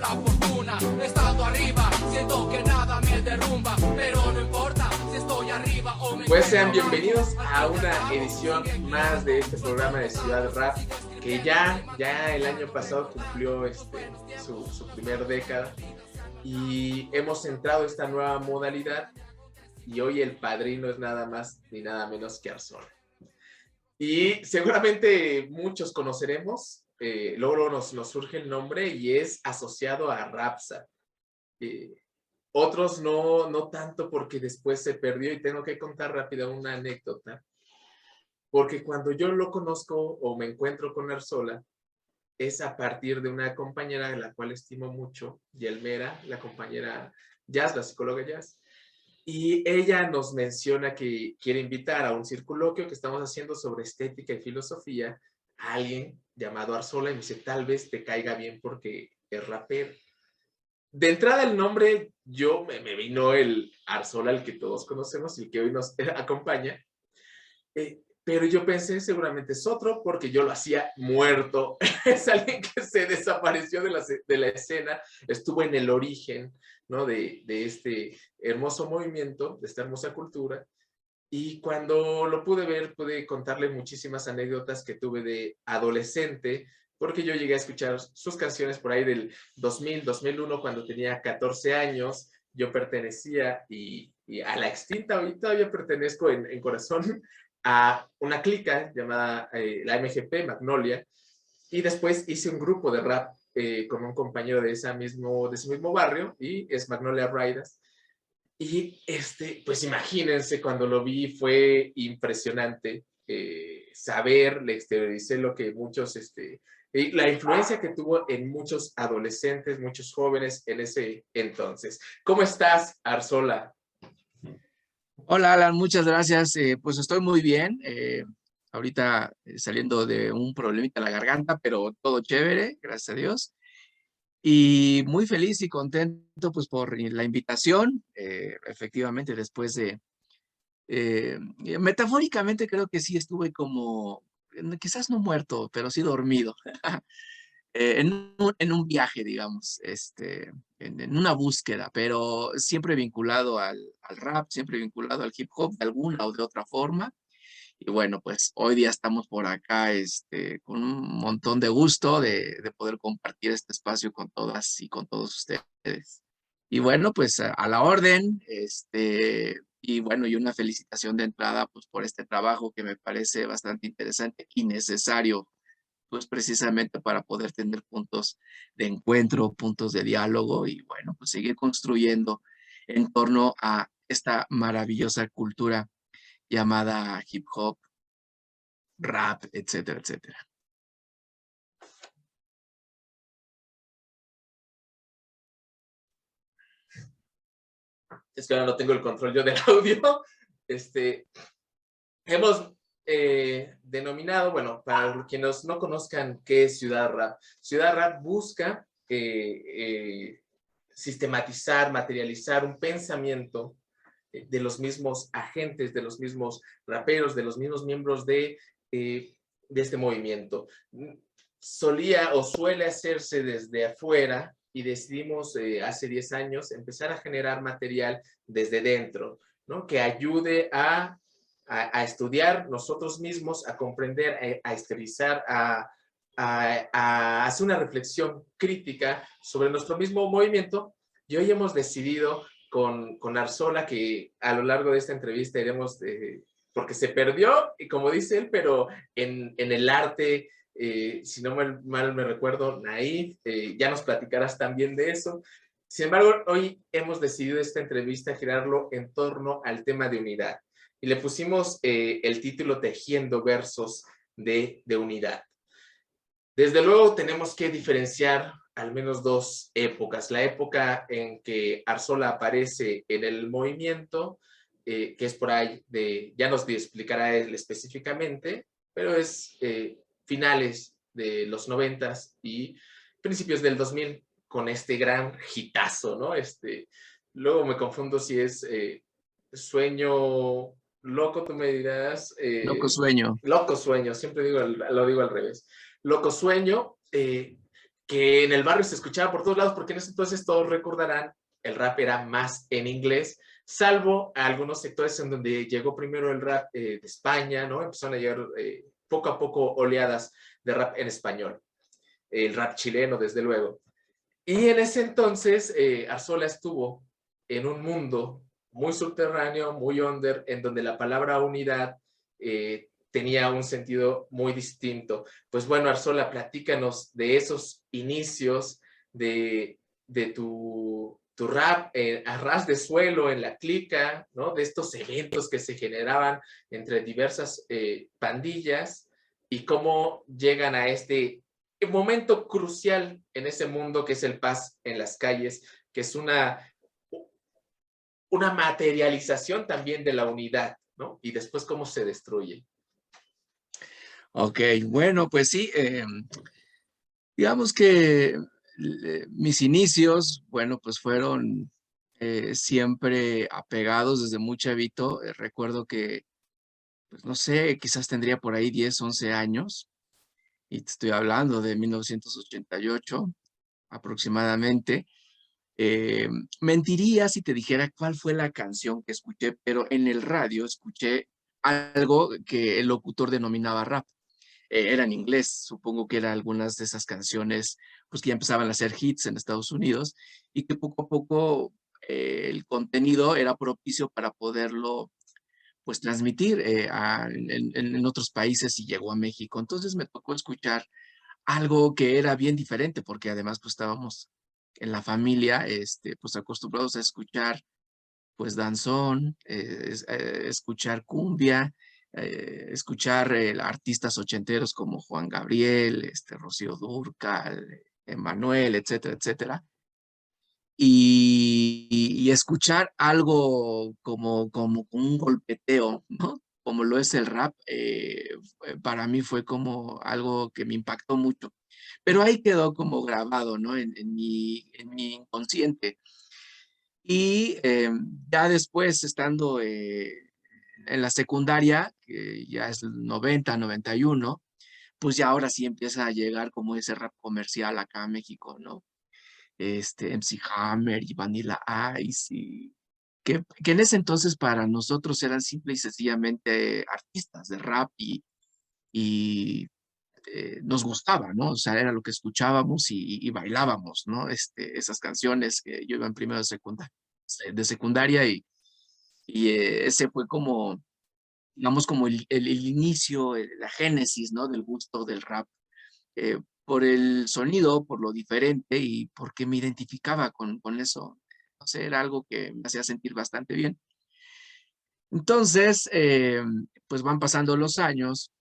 tanta fortuna. He estado arriba, siento que nada me derrumba, pero no importa si estoy arriba o me... Pues sean bienvenidos a una edición más de este programa de Ciudad Rap, que ya el año pasado cumplió su primer década y hemos entrado a esta nueva modalidad y hoy el padrino es nada más ni nada menos que Arzola. Y seguramente muchos conoceremos, luego nos surge el nombre y es asociado a Rapsa. Otros no tanto porque después se perdió y tengo que contar rápido una anécdota. Porque cuando yo lo conozco o me encuentro con Arzola, es a partir de una compañera de la cual estimo mucho, Yelmera, la compañera Jazz, la psicóloga Jazz. Y ella nos menciona que quiere invitar a un circunloquio que estamos haciendo sobre estética y filosofía a alguien llamado Arzola y me dice, tal vez te caiga bien porque es rapero. De entrada el nombre, me vino el Arzola, el que todos conocemos y el que hoy nos acompaña. Pero yo pensé, seguramente es otro, porque yo lo hacía muerto. Es alguien que se desapareció de la escena, estuvo en el origen, ¿no? de este hermoso movimiento, de esta hermosa cultura. Y cuando lo pude ver, pude contarle muchísimas anécdotas que tuve de adolescente, porque yo llegué a escuchar sus canciones por ahí del 2000, 2001, cuando tenía 14 años. Yo pertenecía, y a la extinta, hoy todavía pertenezco en corazón, a una clica llamada la MGP, Magnolia, y después hice un grupo de rap con un compañero de ese mismo barrio, y es Magnolia Riders. Y pues imagínense, cuando lo vi fue impresionante saber, le exterioricé lo que muchos, la influencia que tuvo en muchos adolescentes, muchos jóvenes en ese entonces. ¿Cómo estás, Arzola? Hola, Alan, muchas gracias. Pues estoy muy bien. Ahorita saliendo de un problemita en la garganta, pero todo chévere, gracias a Dios. Y muy feliz y contento pues por la invitación. Efectivamente, después de... metafóricamente creo que sí estuve como, quizás no muerto, pero sí dormido. En un viaje, digamos, en una búsqueda, pero siempre vinculado al rap, siempre vinculado al hip hop de alguna o de otra forma. Y bueno, pues hoy día estamos por acá con un montón de gusto de poder compartir este espacio con todas y con todos ustedes. Y bueno, pues a la orden, y bueno, y una felicitación de entrada pues por este trabajo que me parece bastante interesante y necesario pues precisamente para poder tener puntos de encuentro, puntos de diálogo y bueno, pues seguir construyendo en torno a esta maravillosa cultura llamada hip hop, rap, etcétera, etcétera. Es que ahora no tengo el control yo del audio. Hemos denominado, bueno, para quienes no conozcan qué es Ciudad Rap. Ciudad Rap busca sistematizar, materializar un pensamiento de los mismos agentes, de los mismos raperos, de los mismos miembros de este movimiento. Solía o suele hacerse desde afuera y decidimos hace 10 años empezar a generar material desde dentro, ¿no? Que ayude a estudiar nosotros mismos, a comprender, a esterilizar, a hacer una reflexión crítica sobre nuestro mismo movimiento. Y hoy hemos decidido con Arzola que a lo largo de esta entrevista iremos, porque se perdió, y como dice él, pero en el arte, si no mal me recuerdo, Naif, ya nos platicarás también de eso. Sin embargo, hoy hemos decidido esta entrevista girarlo en torno al tema de unidad. Y le pusimos el título Tejiendo versos de unidad. Desde luego tenemos que diferenciar al menos dos épocas. La época en que Arzola aparece en el movimiento, que es por ahí, ya nos explicará él específicamente, pero es finales de los 90s y principios del 2000 con este gran hitazo, ¿no? Luego me confundo si es Sueño Loco, tú me dirás. Loco Sueño. Loco Sueño, siempre lo digo al revés. Loco Sueño, que en el barrio se escuchaba por todos lados, porque en ese entonces todos recordarán, el rap era más en inglés, salvo algunos sectores en donde llegó primero el rap de España, ¿no? Empezaron a llegar poco a poco oleadas de rap en español. El rap chileno, desde luego. Y en ese entonces, Arzola estuvo en un mundo muy subterráneo, muy under, en donde la palabra unidad tenía un sentido muy distinto. Pues bueno, Arzola, platícanos de esos inicios de tu rap a ras de suelo en la clica, ¿no? De estos eventos que se generaban entre diversas pandillas y cómo llegan a este momento crucial en ese mundo que es el paz en las calles, que es una materialización también de la unidad, ¿no? Y después cómo se destruye. Ok, bueno, pues sí, digamos que mis inicios, bueno, pues fueron siempre apegados desde muy chavito. Recuerdo que, pues no sé, quizás tendría por ahí 10, 11 años, y te estoy hablando de 1988 aproximadamente. Eh, Mentiría si te dijera cuál fue la canción que escuché, pero en el radio escuché algo que el locutor denominaba rap. Era en inglés, supongo que eran algunas de esas canciones pues que ya empezaban a hacer hits en Estados Unidos y que poco a poco el contenido era propicio para poderlo pues transmitir en otros países y llegó a México. Entonces me tocó escuchar algo que era bien diferente porque además pues estábamos en la familia pues acostumbrados a escuchar pues danzón, escuchar cumbia, escuchar artistas ochenteros como Juan Gabriel, Rocío Dúrcal, Emanuel, etcétera, etcétera. Y escuchar algo como un golpeteo, ¿no? Como lo es el rap, para mí fue como algo que me impactó mucho. Pero ahí quedó como grabado, ¿no? En mi inconsciente. Y ya después, estando en la secundaria, que ya es el 90, 91, pues ya ahora sí empieza a llegar como ese rap comercial acá a México, ¿no? MC Hammer y Vanilla Ice, y que en ese entonces para nosotros eran simple y sencillamente artistas de rap y nos gustaba, ¿no? O sea, era lo que escuchábamos y bailábamos, ¿no? Esas canciones que yo iba en primero de secundaria y ese fue como, digamos, como el inicio, la génesis, ¿no? Del gusto del rap, por el sonido, por lo diferente y porque me identificaba con eso. No sé, era algo que me hacía sentir bastante bien. Entonces, pues van pasando los años,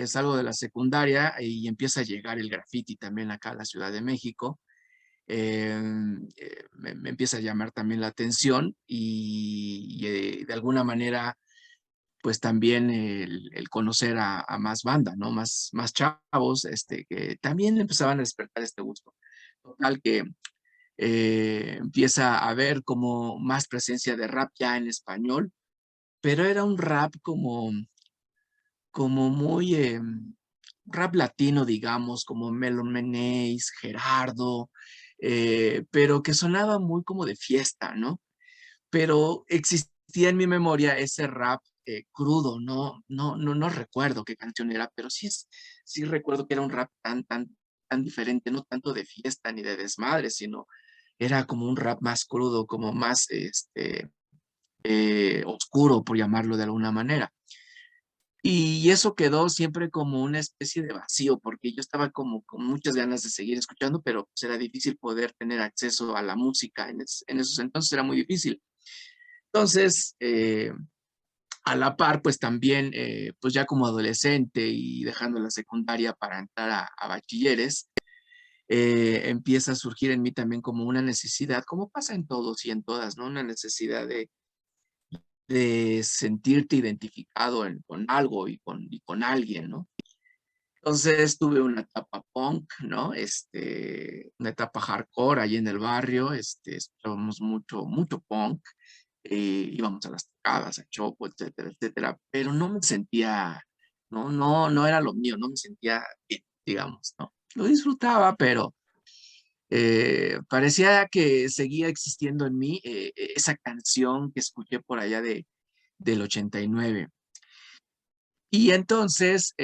salgo de la secundaria y empieza a llegar el graffiti también acá a la Ciudad de México. Me empieza a llamar también la atención y de alguna manera pues también el conocer a más banda, ¿no? Más chavos, que también empezaban a despertar este gusto. Total que empieza a haber como más presencia de rap ya en español, pero era un rap como muy rap latino, digamos, como Melon Menéis, Gerardo, pero que sonaba muy como de fiesta, ¿no? Pero existía en mi memoria ese rap crudo, no recuerdo qué canción era, pero sí recuerdo que era un rap tan diferente, no tanto de fiesta ni de desmadre, sino era como un rap más crudo, como más oscuro, por llamarlo de alguna manera. Y eso quedó siempre como una especie de vacío, porque yo estaba como con muchas ganas de seguir escuchando, pero pues era difícil poder tener acceso a la música. En esos entonces era muy difícil. Entonces, a la par, pues también, pues ya como adolescente y dejando la secundaria para entrar a bachilleres, empieza a surgir en mí también como una necesidad, como pasa en todos y en todas, ¿no? Una necesidad de sentirte identificado con algo y con alguien, ¿no? Entonces tuve una etapa punk, ¿no? Una etapa hardcore ahí en el barrio, escuchábamos mucho punk, íbamos a las tocadas, a Chopo, etcétera, etcétera, pero no me sentía, no era lo mío, no me sentía bien, digamos, ¿no? lo disfrutaba, pero parecía que seguía existiendo en mí esa canción que escuché por allá del 89. Y entonces,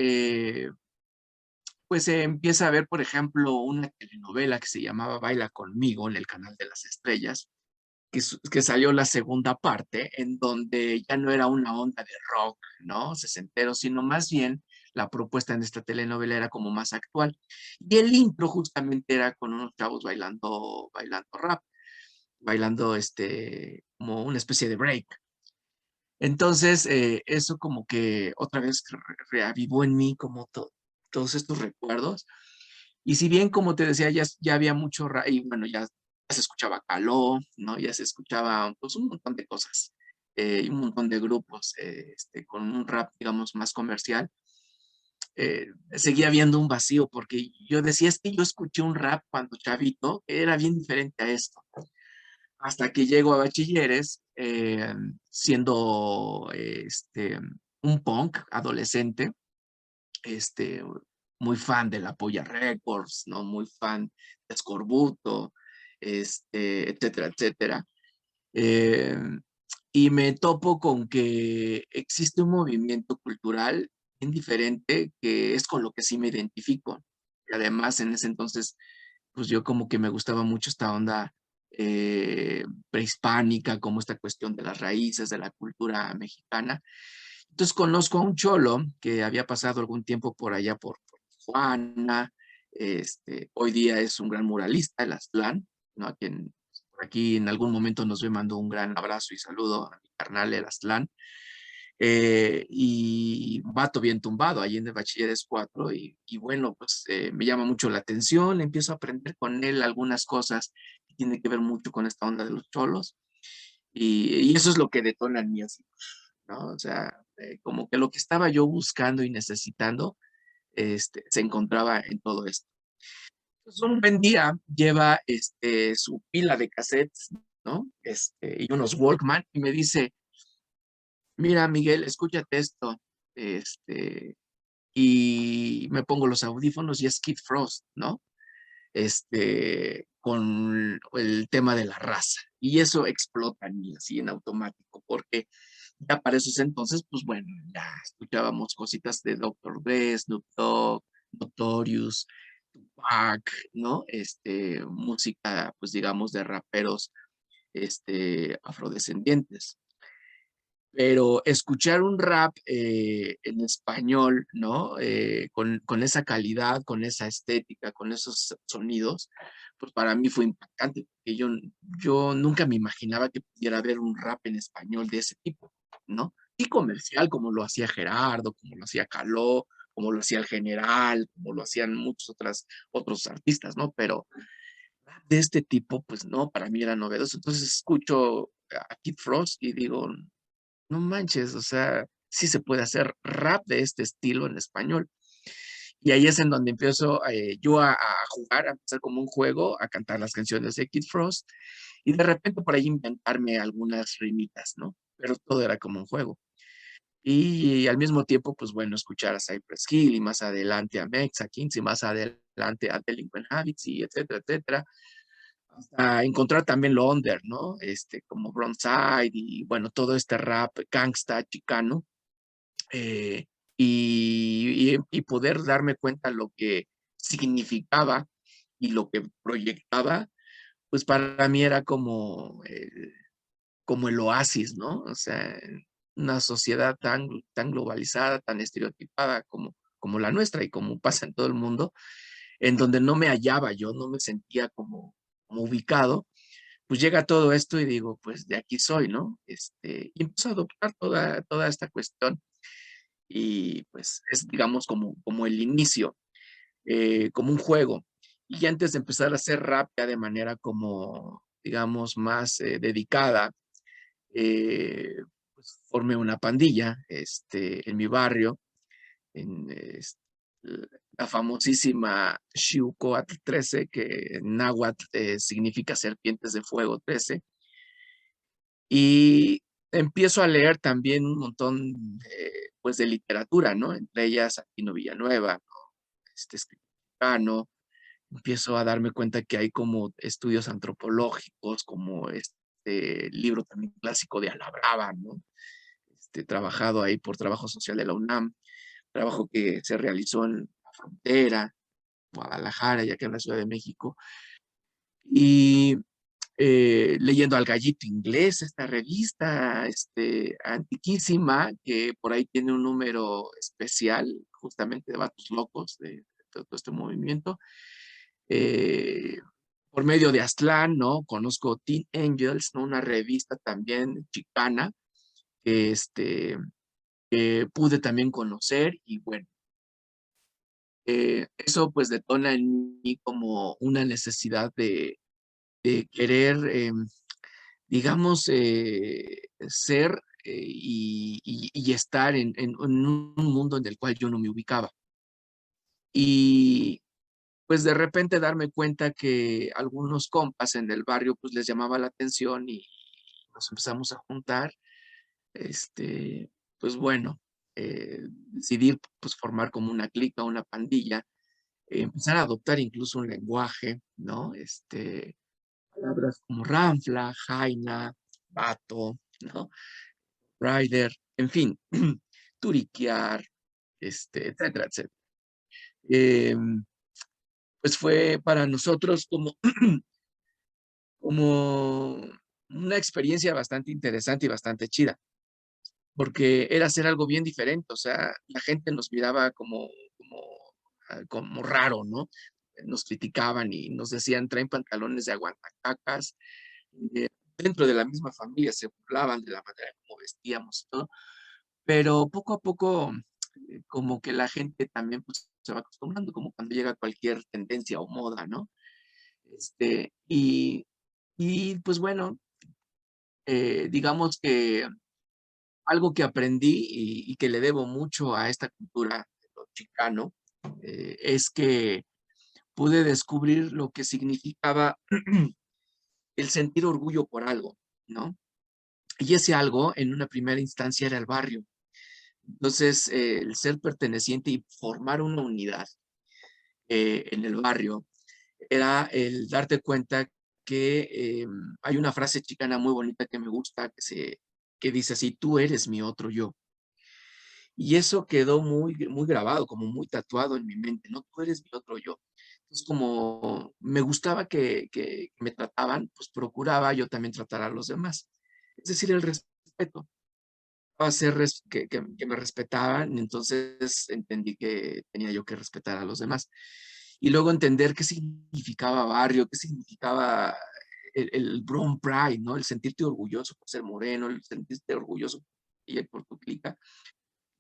pues se empieza a ver, por ejemplo, una telenovela que se llamaba Baila Conmigo en el Canal de las Estrellas, que salió la segunda parte, en donde ya no era una onda de rock, ¿no? Sesentero, sino más bien la propuesta en esta telenovela era como más actual. Y el intro justamente era con unos chavos bailando rap, bailando como una especie de break. Entonces, eso como que otra vez reavivó en mí como todos estos recuerdos. Y si bien, como te decía, ya había mucho, y bueno, ya se escuchaba Caló, ¿no? Ya se escuchaba pues un montón de cosas, y un montón de grupos con un rap, digamos, más comercial. Seguía habiendo un vacío porque yo decía, es que yo escuché un rap cuando chavito, que era bien diferente a esto. Hasta que llego a bachilleres, siendo un punk adolescente, este, muy fan de la Polla Records, ¿no? Muy fan de Escorbuto, etcétera, etcétera. Eh, y me topo con que existe un movimiento cultural bien diferente que es con lo que sí me identifico. Y además, en ese entonces, pues yo como que me gustaba mucho esta onda prehispánica, como esta cuestión de las raíces, de la cultura mexicana. Entonces conozco a un cholo que había pasado algún tiempo por allá por Tijuana. Hoy día es un gran muralista, el Aztlán, ¿no? Por aquí en algún momento nos ve, mando un gran abrazo y saludo a mi carnal, el Aztlán. Y un vato bien tumbado ahí en el Bachilleres 4 y bueno, pues me llama mucho la atención, empiezo a aprender con él algunas cosas que tienen que ver mucho con esta onda de los cholos y eso es lo que detona en mí así, ¿no? O sea, como que lo que estaba yo buscando y necesitando, se encontraba en todo esto. Entonces, un buen día lleva su pila de cassettes, ¿no? Y unos Walkman y me dice, mira, Miguel, escúchate esto. Este, y me pongo los audífonos y es Kid Frost, ¿no? Con el tema de la raza. Y eso explota en mí así en automático, porque ya para esos entonces, pues bueno, ya escuchábamos cositas de Dr. Dre, Snoop Dogg, Notorious, Tupac, ¿no? Música, pues digamos, de raperos, afrodescendientes. Pero escuchar un rap en español, ¿no? Con esa calidad, con esa estética, con esos sonidos, pues para mí fue impactante, porque yo nunca me imaginaba que pudiera haber un rap en español de ese tipo, ¿no? Y comercial, como lo hacía Gerardo, como lo hacía Caló, como lo hacía el General, como lo hacían muchos otros artistas, ¿no? Pero rap de este tipo, pues no, para mí era novedoso. Entonces escucho a Kid Frost y digo, no manches, o sea, sí se puede hacer rap de este estilo en español. Y ahí es en donde empiezo yo a jugar, a empezar como un juego, a cantar las canciones de Kid Frost y de repente por ahí inventarme algunas rimitas, ¿no? Pero todo era como un juego. Y al mismo tiempo, pues bueno, escuchar a Cypress Hill y más adelante a Mex, a Kings y más adelante a Delinquent Habits y etcétera, etcétera, a encontrar también lo under, ¿no? Como Bronzide y bueno, todo este rap gangsta chicano, eh, y poder darme cuenta lo que significaba y lo que proyectaba, pues para mí era como el oasis, ¿no? O sea, en una sociedad tan globalizada, tan estereotipada como la nuestra y como pasa en todo el mundo, en donde no me hallaba yo, no me sentía como ubicado, pues llega todo esto y digo, pues de aquí soy, ¿no? Y empiezo a adoptar toda esta cuestión y pues es, digamos, como el inicio, como un juego. Y antes de empezar a hacer rap ya de manera como, digamos, más dedicada, pues formé una pandilla en mi barrio, en la famosísima Xiucoatl 13, que en náhuatl significa serpientes de fuego 13. Y empiezo a leer también un montón pues de literatura, ¿no? Entre ellas Aquino Villanueva, ¿no? Escritor mexicano, empiezo a darme cuenta que hay como estudios antropológicos, como este libro también clásico de A la Brava, ¿no? Trabajado ahí por Trabajo Social de la UNAM, trabajo que se realizó en la frontera, Guadalajara, ya que en la Ciudad de México, y leyendo Al Gallito Inglés, esta revista antiquísima, que por ahí tiene un número especial, justamente de vatos locos, de todo este movimiento. Por medio de Aztlán, ¿no? Conozco Teen Angels, ¿no? Una revista también chicana, que pude también conocer, y bueno, eso pues detona en mí como una necesidad de querer, digamos, ser y estar en un mundo en el cual yo no me ubicaba. Y pues de repente darme cuenta que algunos compas en el barrio pues les llamaba la atención y nos empezamos a juntar. Pues bueno, decidir pues formar como una clica, una pandilla, empezar a adoptar incluso un lenguaje, ¿no? Palabras como ranfla, jaina, vato, ¿no? Rider, en fin, turiquear, etcétera, etcétera. Em, pues fue para nosotros como una experiencia bastante interesante y bastante chida, porque era hacer algo bien diferente, o sea, la gente nos miraba como raro, ¿no? Nos criticaban y nos decían, traen pantalones de aguantacacas, eh, dentro de la misma familia se burlaban de la manera como vestíamos, ¿no? Pero poco a poco, como que la gente también pues, se va acostumbrando, como cuando llega cualquier tendencia o moda, ¿no? Este, y, pues bueno, digamos que algo que aprendí y que le debo mucho a esta cultura de lo chicano, es que pude descubrir lo que significaba el sentir orgullo por algo, ¿no? Y ese algo, en una primera instancia, era el barrio. Entonces, el ser perteneciente y formar una unidad en el barrio era el darte cuenta que hay una frase chicana muy bonita que me gusta, que dice así: tú eres mi otro yo. Y eso quedó muy grabado, como muy tatuado en mi mente, ¿no? Tú eres mi otro yo. Entonces, como me gustaba que me trataban, pues procuraba yo también tratar a los demás. Es decir, el respeto. Hacer que me respetaban, entonces entendí que tenía yo que respetar a los demás. Y luego entender qué significaba barrio, qué significaba el Brown Pride, ¿no? El sentirte orgulloso por ser moreno, el sentirte orgulloso y por tu clica.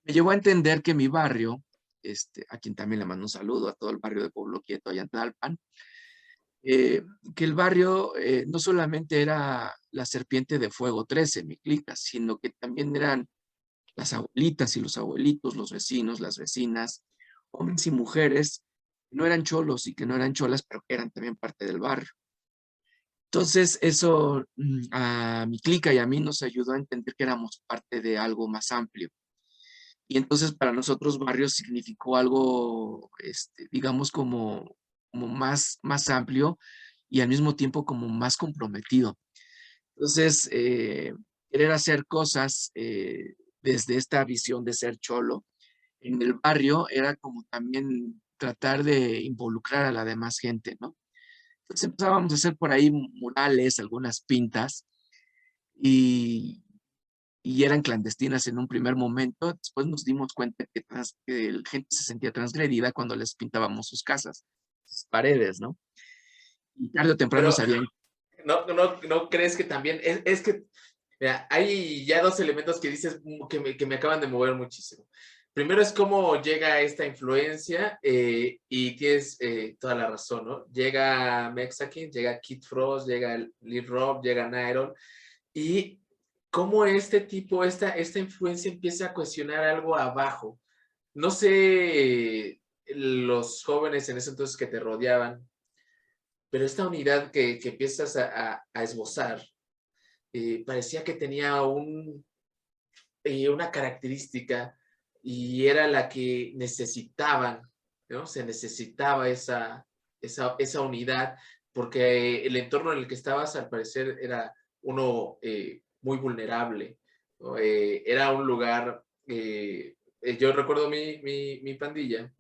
Me llevó a entender que mi barrio, a quien también le mando un saludo, a todo el barrio de Pueblo Quieto, allá en Tlalpan, eh, que el barrio no solamente era la Serpiente de Fuego 13, mi clica, sino que también eran las abuelitas y los abuelitos, los vecinos, las vecinas, hombres y mujeres, que no eran cholos y que no eran cholas, pero que eran también parte del barrio. Entonces, eso a mi clica y a mí nos ayudó a entender que éramos parte de algo más amplio. Y entonces para nosotros barrio significó algo, digamos, como más amplio y al mismo tiempo como más comprometido. Entonces, querer hacer cosas desde esta visión de ser cholo en el barrio era como también tratar de involucrar a la demás gente, ¿no? Entonces empezábamos a hacer por ahí murales, algunas pintas, y, y eran clandestinas en un primer momento. Después nos dimos cuenta que la gente se sentía transgredida cuando les pintábamos sus casas, sus paredes, ¿no? Y tarde o temprano Pero sabían. no crees que también, es que, mira, hay ya dos elementos que dices que me acaban de mover muchísimo. Primero es cómo llega esta influencia y tienes toda la razón, ¿no? Llega Mexakin, llega Kid Frost, llega Lil Rob, llega Nairon y cómo este tipo, esta influencia empieza a cuestionar algo abajo. No sé, los jóvenes en ese entonces que te rodeaban, pero esta unidad que empiezas a esbozar parecía que tenía una característica y era la que necesitaban, ¿no? Se necesitaba esa esa unidad, porque el entorno en el que estabas al parecer era uno muy vulnerable, ¿no? Era un lugar, yo recuerdo mi pandilla,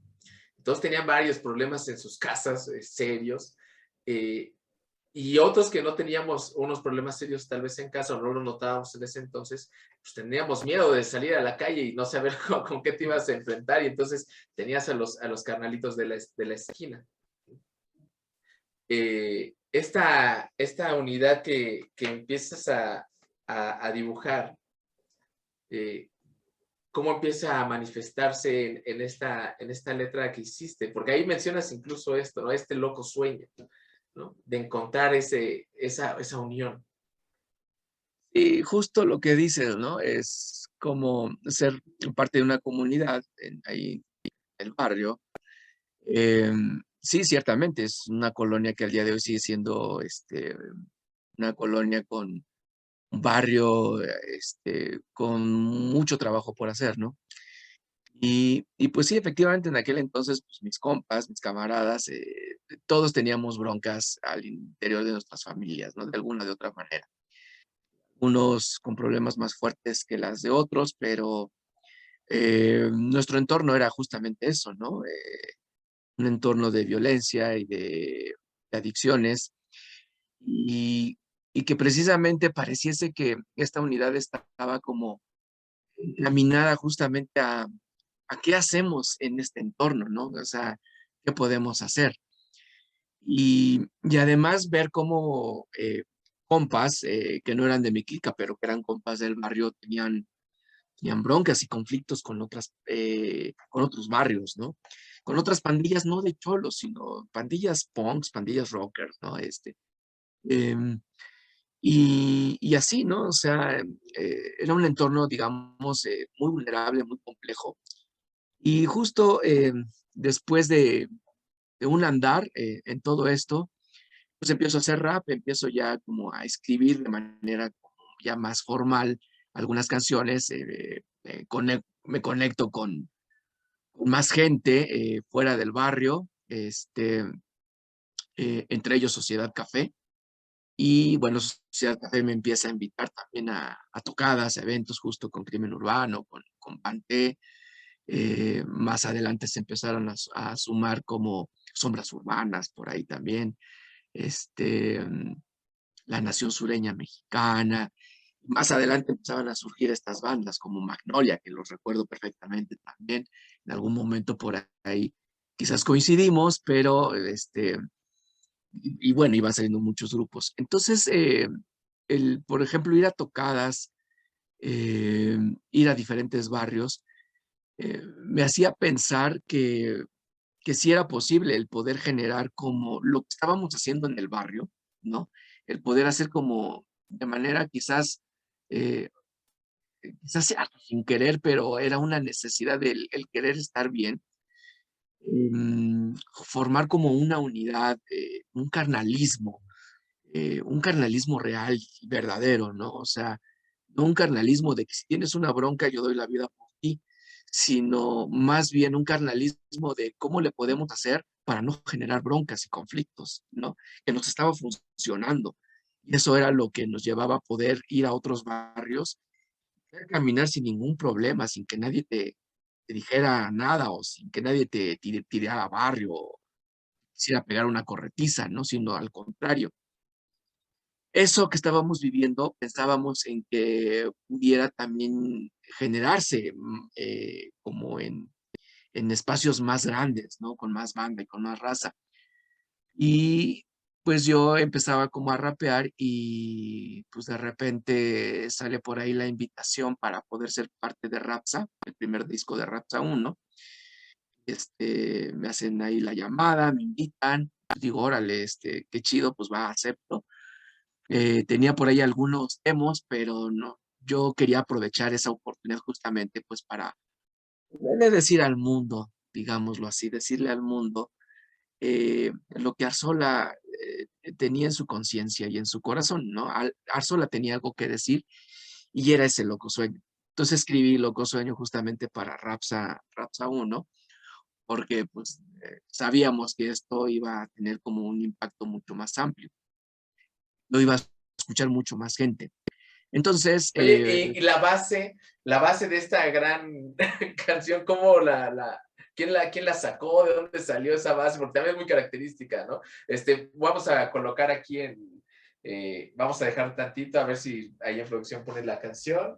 todos tenían varios problemas en sus casas serios, eh, y otros que no teníamos unos problemas serios tal vez en casa o no lo notábamos en ese entonces, pues teníamos miedo de salir a la calle y no saber con qué te ibas a enfrentar, y entonces tenías a los carnalitos de la esquina. Esta unidad que empiezas a dibujar, eh, ¿cómo empieza a manifestarse en esta letra que hiciste? Porque ahí mencionas incluso esto, ¿no? Este loco sueño, ¿no? De encontrar esa unión. Y justo lo que dices, ¿no? Es como ser parte de una comunidad ahí en el barrio. Sí, ciertamente, es una colonia que al día de hoy sigue siendo una colonia con un barrio con mucho trabajo por hacer, ¿no? Y pues sí, efectivamente, en aquel entonces, pues mis compas, mis camaradas, todos teníamos broncas al interior de nuestras familias, ¿no? De alguna de otra manera. Unos con problemas más fuertes que las de otros, pero nuestro entorno era justamente eso, ¿no? Un entorno de violencia y de adicciones, y, y que precisamente pareciese que esta unidad estaba como encaminada justamente a qué hacemos en este entorno, ¿no? O sea, qué podemos hacer. Y además ver cómo compas que no eran de mi clica, pero que eran compas del barrio, tenían broncas y conflictos con otros barrios, ¿no? Con otras pandillas, no de cholos, sino pandillas punks, pandillas rockers, ¿no? Em, y así, ¿no? O sea, era un entorno, digamos, muy vulnerable, muy complejo. Y justo después de un andar en todo esto, pues empiezo a hacer rap, empiezo ya como a escribir de manera como ya más formal algunas canciones, me conecto con más gente fuera del barrio, entre ellos Sociedad Café. Y bueno, Sociedad Café me empieza a invitar también a tocadas, a eventos justo con Crimen Urbano, con Panté. Más adelante se empezaron a sumar como Sombras Urbanas por ahí también, este, mm, la Nación Sureña Mexicana. Más adelante empezaban a surgir estas bandas como Magnolia, que los recuerdo perfectamente también. En algún momento por ahí quizás coincidimos, pero y bueno, iban saliendo muchos grupos. Entonces, por ejemplo, ir a tocadas, ir a diferentes barrios, me hacía pensar que sí era posible el poder generar como lo que estábamos haciendo en el barrio, ¿no? El poder hacer como de manera eh, quizás sea sin querer, pero era una necesidad del el querer estar bien, formar como una unidad, un carnalismo real y verdadero, ¿no? O sea, no un carnalismo de que si tienes una bronca yo doy la vida por ti, sino más bien un carnalismo de cómo le podemos hacer para no generar broncas y conflictos, ¿no? Que nos estaba funcionando. Y eso era lo que nos llevaba a poder ir a otros barrios, caminar sin ningún problema, sin que nadie te dijera nada o sin que nadie te tirara a barrio o quisiera pegar una corretiza, ¿no? Sino al contrario. Eso que estábamos viviendo, pensábamos en que pudiera también generarse como en espacios más grandes, ¿no? Con más banda y con más raza. Y pues yo empezaba como a rapear y pues de repente sale por ahí la invitación para poder ser parte de Rapsa, el primer disco de Rapsa 1. Me hacen ahí la llamada, me invitan, digo, órale, qué chido, pues va, acepto. Tenía por ahí algunos demos, pero no, yo quería aprovechar esa oportunidad justamente pues para poderle decir al mundo, digámoslo así, decirle al mundo lo que Arzola tenía en su conciencia y en su corazón, ¿no? Arzola tenía algo que decir y era ese loco sueño. Entonces escribí Loco Sueño justamente para Rapsa 1, porque pues sabíamos que esto iba a tener como un impacto mucho más amplio, lo iba a escuchar mucho más gente. Entonces, Oye, y la base de esta gran canción, ¿cómo quién la sacó? ¿De dónde salió esa base? Porque también es muy característica, ¿no? Vamos a colocar aquí vamos a dejar tantito a ver si ahí en producción pone la canción.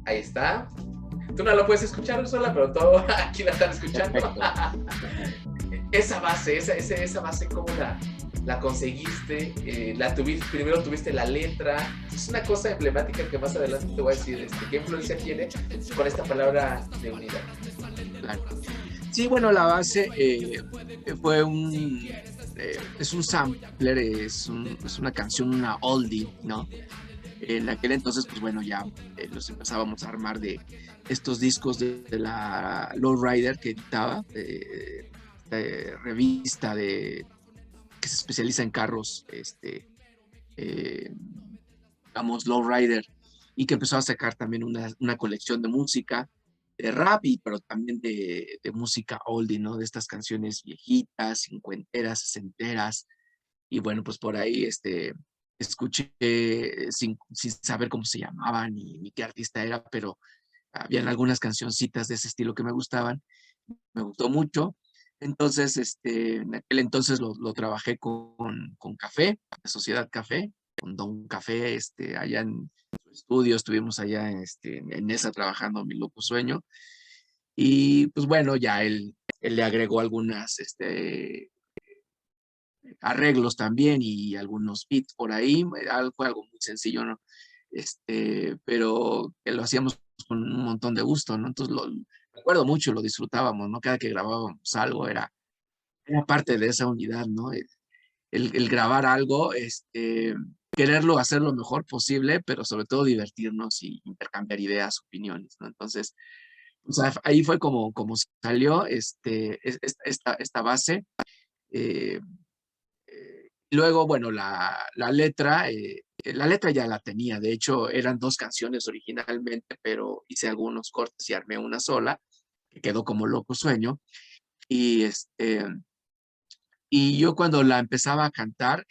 Ahí está. Tú no lo puedes escuchar sola, pero todo aquí la están escuchando. Esa base, ¿cómo la conseguiste? Primero tuviste la letra. Es una cosa emblemática que más adelante te voy a decir, ¿qué influencia tiene con esta palabra de unidad? Claro. Sí, bueno, la base fue es un sampler, es una canción, una oldie, ¿no? En aquel entonces, pues bueno, ya los empezábamos a armar de estos discos de la Lowrider que editaba, revista que se especializa en carros, digamos, Lowrider, y que empezó a sacar también una colección de música, de rap, pero también de música oldie, ¿no? De estas canciones viejitas, cincuenteras, sesenteras, y bueno, pues por ahí, escuché sin saber cómo se llamaban ni qué artista era, pero habían algunas cancioncitas de ese estilo que me gustaban, me gustó mucho. Entonces, en aquel entonces lo trabajé con Café, la Sociedad Café, con Don Café, allá en su estudio, estuvimos allá en esa trabajando Mi Loco Sueño. Y pues bueno, ya él le agregó algunas arreglos también y algunos beats por ahí, fue algo muy sencillo, ¿no? Pero que lo hacíamos con un montón de gusto, ¿no? Entonces lo recuerdo mucho, lo disfrutábamos, ¿no? Cada que grabábamos algo era parte de esa unidad, ¿no? El grabar algo, quererlo hacer lo mejor posible, pero sobre todo divertirnos y intercambiar ideas, opiniones, ¿no? Entonces, o sea, ahí fue como salió esta base. eh, Luego, bueno, la letra ya la tenía, de hecho eran dos canciones originalmente, pero hice algunos cortes y armé una sola, que quedó como Loco Sueño, y y yo cuando la empezaba a cantar,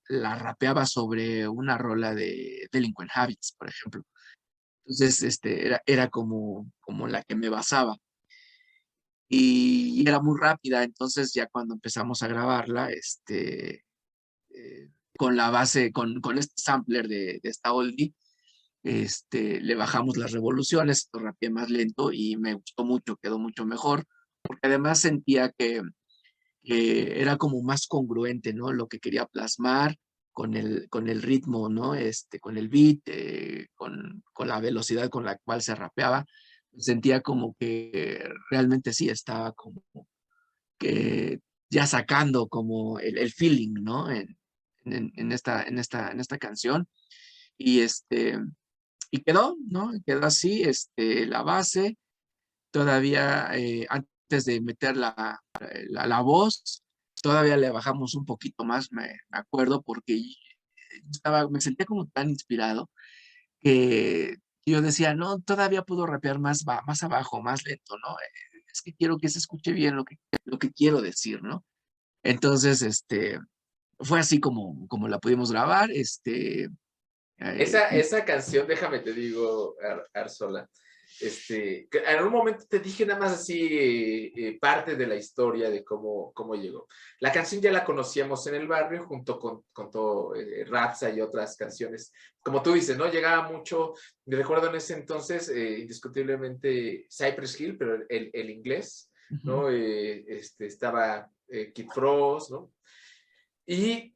la rapeaba sobre una rola de Delinquent Habits, por ejemplo. Entonces, era como la que me basaba. Y era muy rápida, entonces ya cuando empezamos a grabarla, con la base, con este sampler de esta oldie, le bajamos las revoluciones, lo rapeé más lento y me gustó mucho, quedó mucho mejor, porque además sentía que era como más congruente, ¿no? Lo que quería plasmar con el ritmo, ¿no? Con el beat, con la velocidad con la cual se rapeaba, sentía como que realmente sí estaba como que ya sacando como el feeling, ¿no? En esta canción. Y y quedó, ¿no? Quedó así, la base, todavía antes de meter la voz, todavía le bajamos un poquito más, me acuerdo, porque me sentía como tan inspirado que yo decía, no, todavía puedo rapear más abajo, más lento, ¿no? Es que quiero que se escuche bien lo que quiero decir, ¿no? Entonces, fue así como la pudimos grabar, Esa canción, déjame te digo, Arzola, que en algún momento te dije nada más así parte de la historia de cómo llegó. La canción ya la conocíamos en el barrio junto con todo Rapsa y otras canciones. Como tú dices, ¿no? Llegaba mucho, me recuerdo en ese entonces, indiscutiblemente Cypress Hill, pero el inglés, ¿no? Estaba Kid Frost, ¿no? Y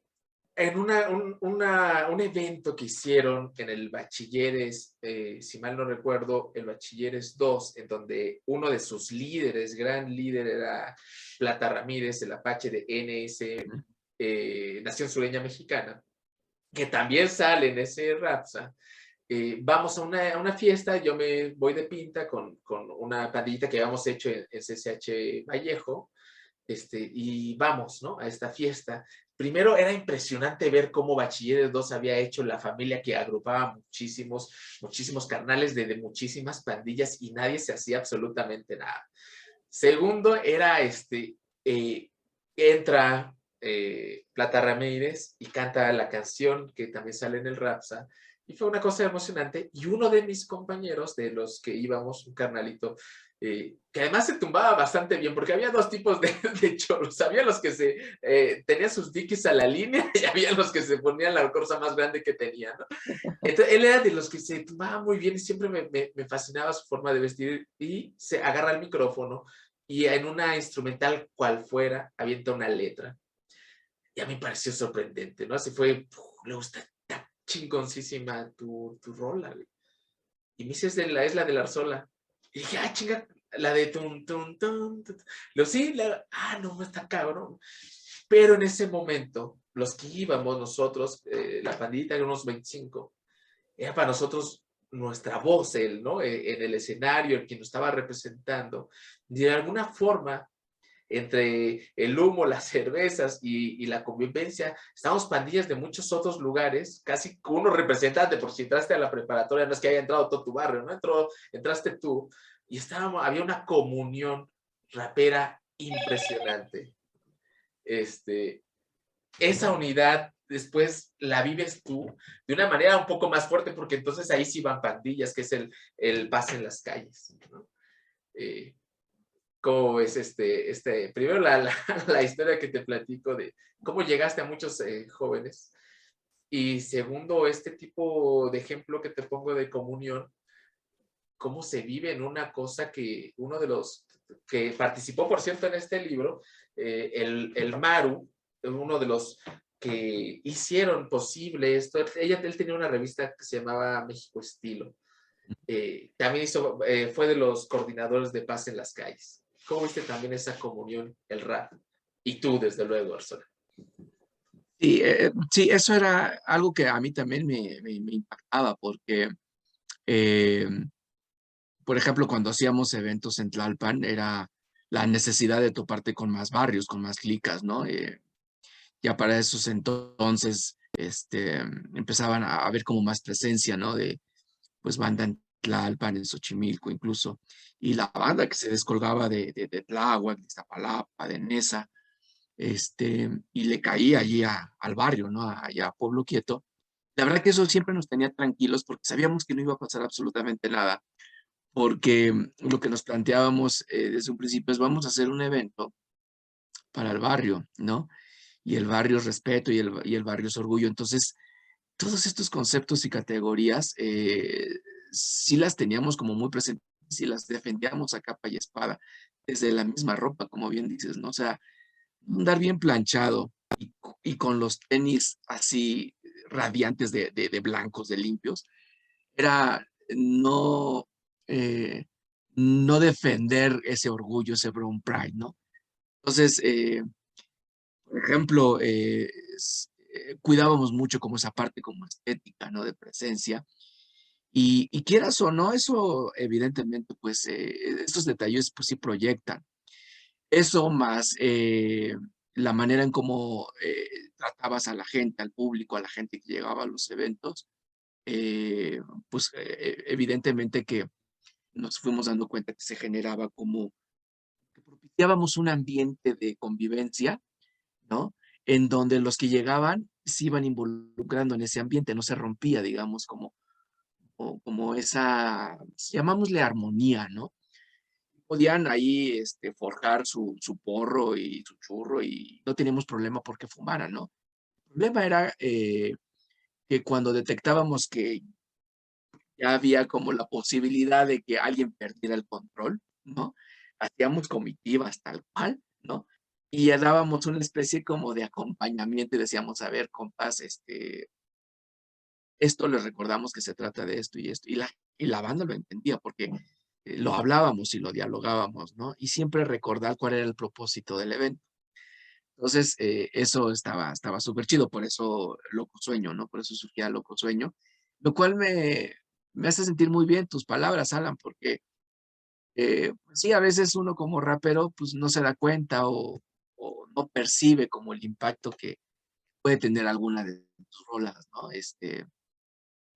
en un evento que hicieron en el Bachilleres, si mal no recuerdo, el Bachilleres 2, en donde uno de sus líderes, gran líder, era Plata Ramírez, el Apache de NS, Nación Sureña Mexicana, que también sale en ese Rapsa. Vamos a una fiesta, yo me voy de pinta con una pandillita que habíamos hecho en CCH Vallejo, y vamos, ¿no? A esta fiesta. primero era impresionante ver cómo Bachilleres 2 había hecho la familia que agrupaba muchísimos carnales de muchísimas pandillas y nadie se hacía absolutamente nada. Segundo era entra Plata Ramírez y canta la canción que también sale en el Rapsa. Y fue una cosa emocionante. Y uno de mis compañeros, de los que íbamos, un carnalito, que además se tumbaba bastante bien, porque había dos tipos de choros. Había los que tenían sus diquis a la línea y había los que se ponían la cosa más grande que tenían, ¿no? Entonces, él era de los que se tumbaba muy bien y siempre me fascinaba su forma de vestir y se agarra el micrófono y en una instrumental cual fuera, avienta una letra. Y a mí me pareció sorprendente, ¿no? Así fue, le gusta chingoncísima tu rola, güey. Y me dice, es la de la Arzola. Y dije, ah, chinga, la de tun, tun, tun, tun. Sí, no, está cabrón. Pero en ese momento, los que íbamos nosotros, la pandillita de unos 25, era para nosotros nuestra voz, él, ¿no? En el escenario, el que nos estaba representando. De alguna forma, entre el humo, las cervezas y la convivencia, estábamos pandillas de muchos otros lugares, casi uno representante, por si entraste a la preparatoria, no es que haya entrado todo tu barrio, ¿no? Entraste tú, y había una comunión rapera impresionante. Esa unidad después la vives tú de una manera un poco más fuerte, porque entonces ahí sí van pandillas, que es el pase en las calles, ¿no? ¿Cómo ves primero la historia que te platico de cómo llegaste a muchos jóvenes? Y segundo, este tipo de ejemplo que te pongo de comunión, cómo se vive en una cosa que uno de los que participó, por cierto, en este libro, el Maru, uno de los que hicieron posible esto, él tenía una revista que se llamaba México Estilo. También fue de los coordinadores de paz en las calles. ¿Cómo viste también esa comunión, el rap? Y tú, desde luego, Arzola. Sí, eso era algo que a mí también me impactaba, porque, eh, por ejemplo, cuando hacíamos eventos en Tlalpan, era la necesidad de toparte con más barrios, con más clicas, ¿no? Ya para esos entonces empezaban a haber como más presencia, ¿no? De, pues, banda en Tlalpan, en Xochimilco incluso, y la banda que se descolgaba de Tláhuac, de Iztapalapa, de Nesa, y le caía allí al barrio, ¿no? Allá a Pueblo Quieto. La verdad que eso siempre nos tenía tranquilos porque sabíamos que no iba a pasar absolutamente nada, porque lo que nos planteábamos desde un principio es vamos a hacer un evento para el barrio, ¿no? Y el barrio es respeto y el barrio es orgullo. Entonces, todos estos conceptos y categorías sí las teníamos como muy presentes y las defendíamos a capa y espada, desde la misma ropa, como bien dices, ¿no? O sea, andar bien planchado y con los tenis así radiantes de blancos, de limpios, era eh, no defender ese orgullo, ese brown pride, ¿no? Entonces, por ejemplo, cuidábamos mucho como esa parte como estética, ¿no? De presencia. Y quieras o no, eso evidentemente, pues, estos detalles, pues sí proyectan. Eso más la manera en cómo tratabas a la gente, al público, a la gente que llegaba a los eventos, pues evidentemente que nos fuimos dando cuenta que se generaba como que propiciábamos un ambiente de convivencia, ¿no? En donde los que llegaban se iban involucrando en ese ambiente, no se rompía, digamos, como esa, llamámosle armonía, ¿no? Podían ahí forjar su porro y su churro y no teníamos problema porque fumaran, ¿no? El problema era que cuando detectábamos que ya había como la posibilidad de que alguien perdiera el control, ¿no? Hacíamos comitivas tal cual, ¿no? Y ya dábamos una especie como de acompañamiento y decíamos, a ver, compas, esto les recordamos que se trata de esto y esto. Y la banda lo entendía porque lo hablábamos y lo dialogábamos, ¿no? Y siempre recordar cuál era el propósito del evento. Entonces, eso estaba súper chido, por eso Loco Sueño, ¿no? Por eso surgía Loco Sueño, lo cual me hace sentir muy bien tus palabras, Alan, porque pues sí, a veces uno como rapero, pues no se da cuenta o no percibe como el impacto puede tener alguna de tus rolas, ¿no?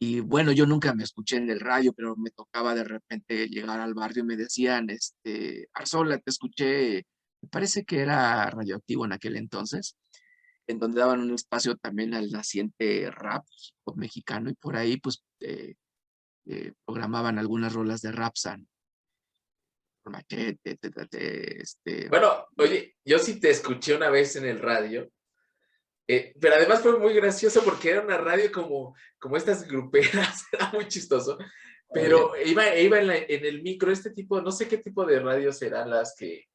Y bueno, yo nunca me escuché en el radio, pero me tocaba de repente llegar al barrio y me decían, Arzola, te escuché, me parece que era Radioactivo en aquel entonces, en donde daban un espacio también al naciente rap pop mexicano y por ahí pues programaban algunas rolas de Rapsan, por Machete, Bueno, oye, yo sí te escuché una vez en el radio, pero además fue muy gracioso porque era una radio como estas gruperas, era muy chistoso, oye, pero iba en el micro, este tipo, no sé qué tipo de radios serán las que,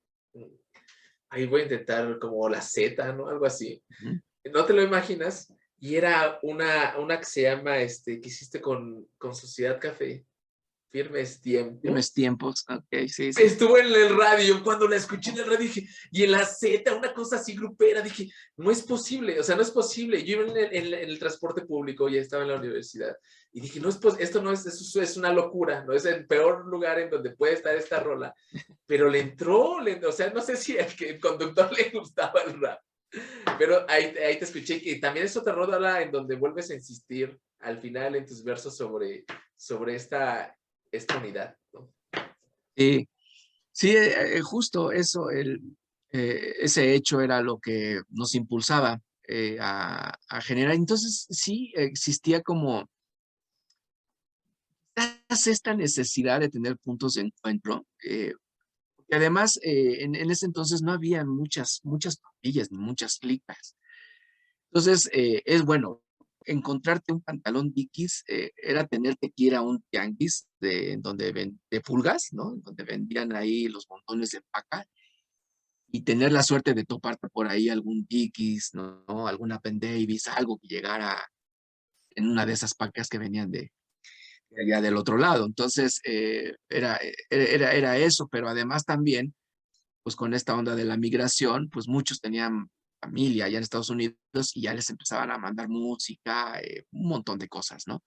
ahí voy a intentar como la Z, ¿no? Algo así. ujú. No te lo imaginas, y era una que se llama, que hiciste con Sociedad Café, Firmes Firmes Tiempos. tiempos, ok, sí, sí. Estuvo en el radio, cuando la escuché en el radio dije, y en la Z, una cosa así grupera, dije, no es posible, o sea, no es posible. Yo iba en el transporte público, ya estaba en la universidad, y dije, no es esto no es, eso es una locura, no es el peor lugar en donde puede estar esta rola, pero le entró, o sea, no sé si el conductor le gustaba el rap, pero ahí te escuché, que también es otra rola en donde vuelves a insistir al final en tus versos sobre esta unidad, ¿no? Sí, sí, justo eso, ese hecho era lo que nos impulsaba a generar. Entonces, sí, existía como esta necesidad de tener puntos de encuentro. Y además, en ese entonces no había muchas papillas ni muchas clicas. Entonces, es bueno, encontrarte un pantalón Dickies era tenerte que ir a un tianguis de pulgas, ¿no? Donde vendían ahí los montones de paca y tener la suerte de toparte por ahí algún Dickies, ¿no? Alguna Penn Davis, algo que llegara en una de esas pacas que venían de allá del otro lado. Entonces, era eso, pero además también, pues con esta onda de la migración, pues muchos tenían familia allá en Estados Unidos y ya les empezaban a mandar música, un montón de cosas, ¿no?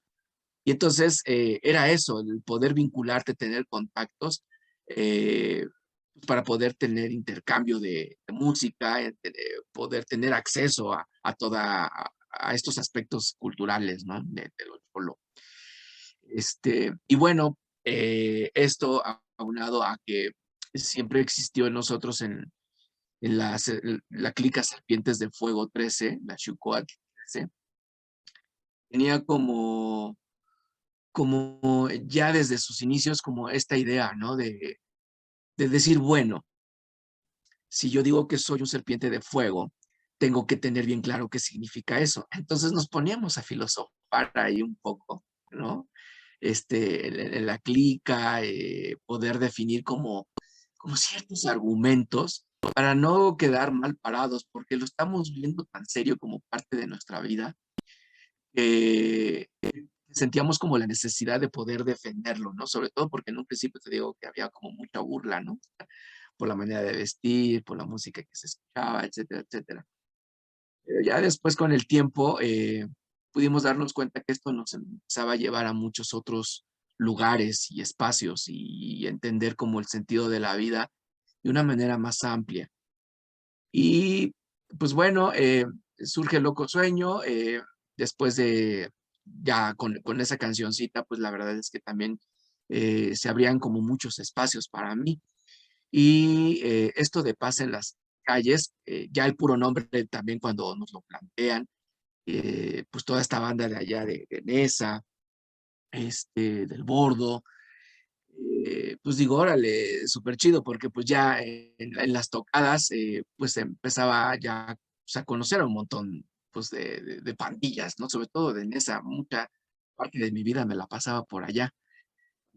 Y entonces era eso, el poder vincularte, tener contactos eh, para poder tener intercambio de música, poder tener acceso a estos aspectos culturales, ¿no? De lo cholo. Y bueno, esto aunado a que siempre existió en nosotros la clica Serpientes de Fuego 13, la Xucoatl 13, tenía como ya desde sus inicios como esta idea, ¿no? De decir, bueno, si yo digo que soy un serpiente de fuego, tengo que tener bien claro qué significa eso. Entonces nos poníamos a filosofar ahí un poco, ¿no? En la clica, poder definir como ciertos argumentos para no quedar mal parados, porque lo estamos viendo tan serio como parte de nuestra vida, que sentíamos como la necesidad de poder defenderlo, ¿no? Sobre todo porque en un principio te digo que había como mucha burla, ¿no? Por la manera de vestir, por la música que se escuchaba, etcétera, etcétera. Pero ya después con el tiempo pudimos darnos cuenta que esto nos empezaba a llevar a muchos otros lugares y espacios y entender como el sentido de la vida de una manera más amplia. Y pues bueno, surge el Loco Sueño, después de ya con esa cancioncita, pues la verdad es que también se abrían como muchos espacios para mí. Y esto de Paz en las calles, ya el puro nombre también cuando nos lo plantean, pues toda esta banda de allá de Nesa, del Bordo, pues digo, órale, súper chido, porque pues ya en las tocadas, pues empezaba ya pues, a conocer a un montón pues de pandillas, ¿no? Sobre todo de Nesa, mucha parte de mi vida me la pasaba por allá.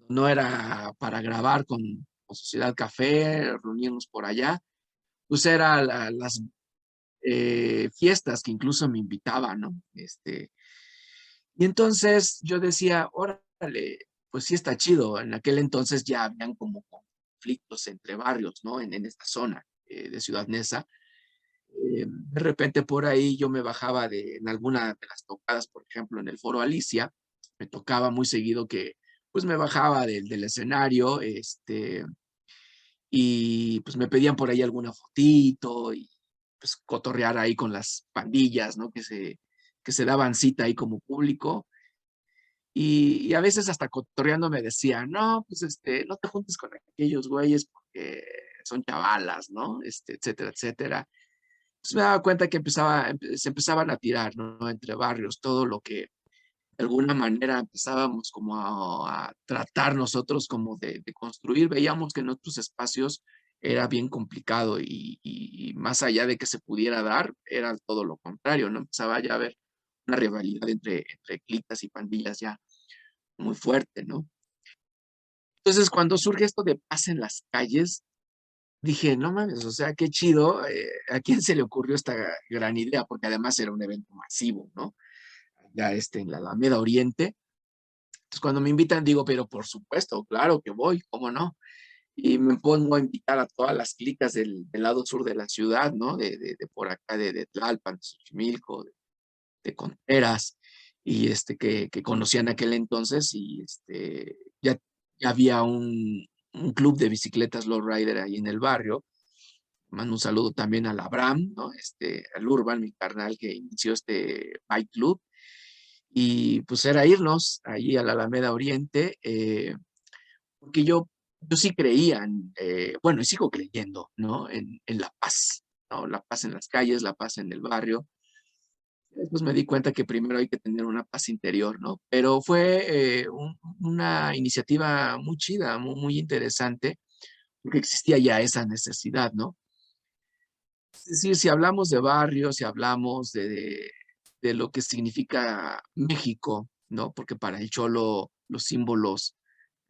No era para grabar con Sociedad Café, reunirnos por allá, pues era las fiestas que incluso me invitaban, ¿no? Y entonces yo decía, órale, pues sí está chido. En aquel entonces ya habían como conflictos entre barrios, ¿no? En esta zona de Ciudad Neza. De repente por ahí yo me bajaba en alguna de las tocadas, por ejemplo, en el Foro Alicia, me tocaba muy seguido que pues me bajaba del escenario, y pues me pedían por ahí alguna fotito y pues, cotorrear ahí con las pandillas, ¿no? Que se daban cita ahí como público. Y a veces hasta cotorreando me decían, no, pues no te juntes con aquellos güeyes porque son chavalas, ¿no? Etcétera, etcétera. Pues me daba cuenta que se empezaban a tirar, ¿no? Entre barrios, todo lo que de alguna manera empezábamos como a tratar nosotros como de construir. Veíamos que en otros espacios era bien complicado y más allá de que se pudiera dar, era todo lo contrario, ¿no? Empezaba ya a haber una rivalidad entre clitas y pandillas ya muy fuerte, ¿no? Entonces, cuando surge esto de paz en las calles, dije, no mames, o sea, qué chido, ¿a quién se le ocurrió esta gran idea? Porque además era un evento masivo, ¿no? Ya en la Alameda Oriente. Entonces, cuando me invitan, digo, pero por supuesto, claro que voy, ¿cómo no? Y me pongo a invitar a todas las clicas del lado sur de la ciudad, ¿no? De por acá, de Tlalpan, de Xochimilco, de Contreras, y que conocían aquel entonces, y ya, ya había un club de bicicletas lowrider ahí en el barrio. Mando un saludo también al Abraham, ¿no? Al Urban, mi carnal, que inició este bike club. Y pues era irnos allí a la Alameda Oriente, porque yo sí creía, bueno, y sigo creyendo, ¿no? En la paz, ¿no? La paz en las calles, la paz en el barrio. Después me di cuenta que primero hay que tener una paz interior, ¿no? Pero fue una iniciativa muy chida, muy interesante, porque existía ya esa necesidad, ¿no? Es decir, si hablamos de barrios, si hablamos de lo que significa México, ¿no? Porque para el Cholo los símbolos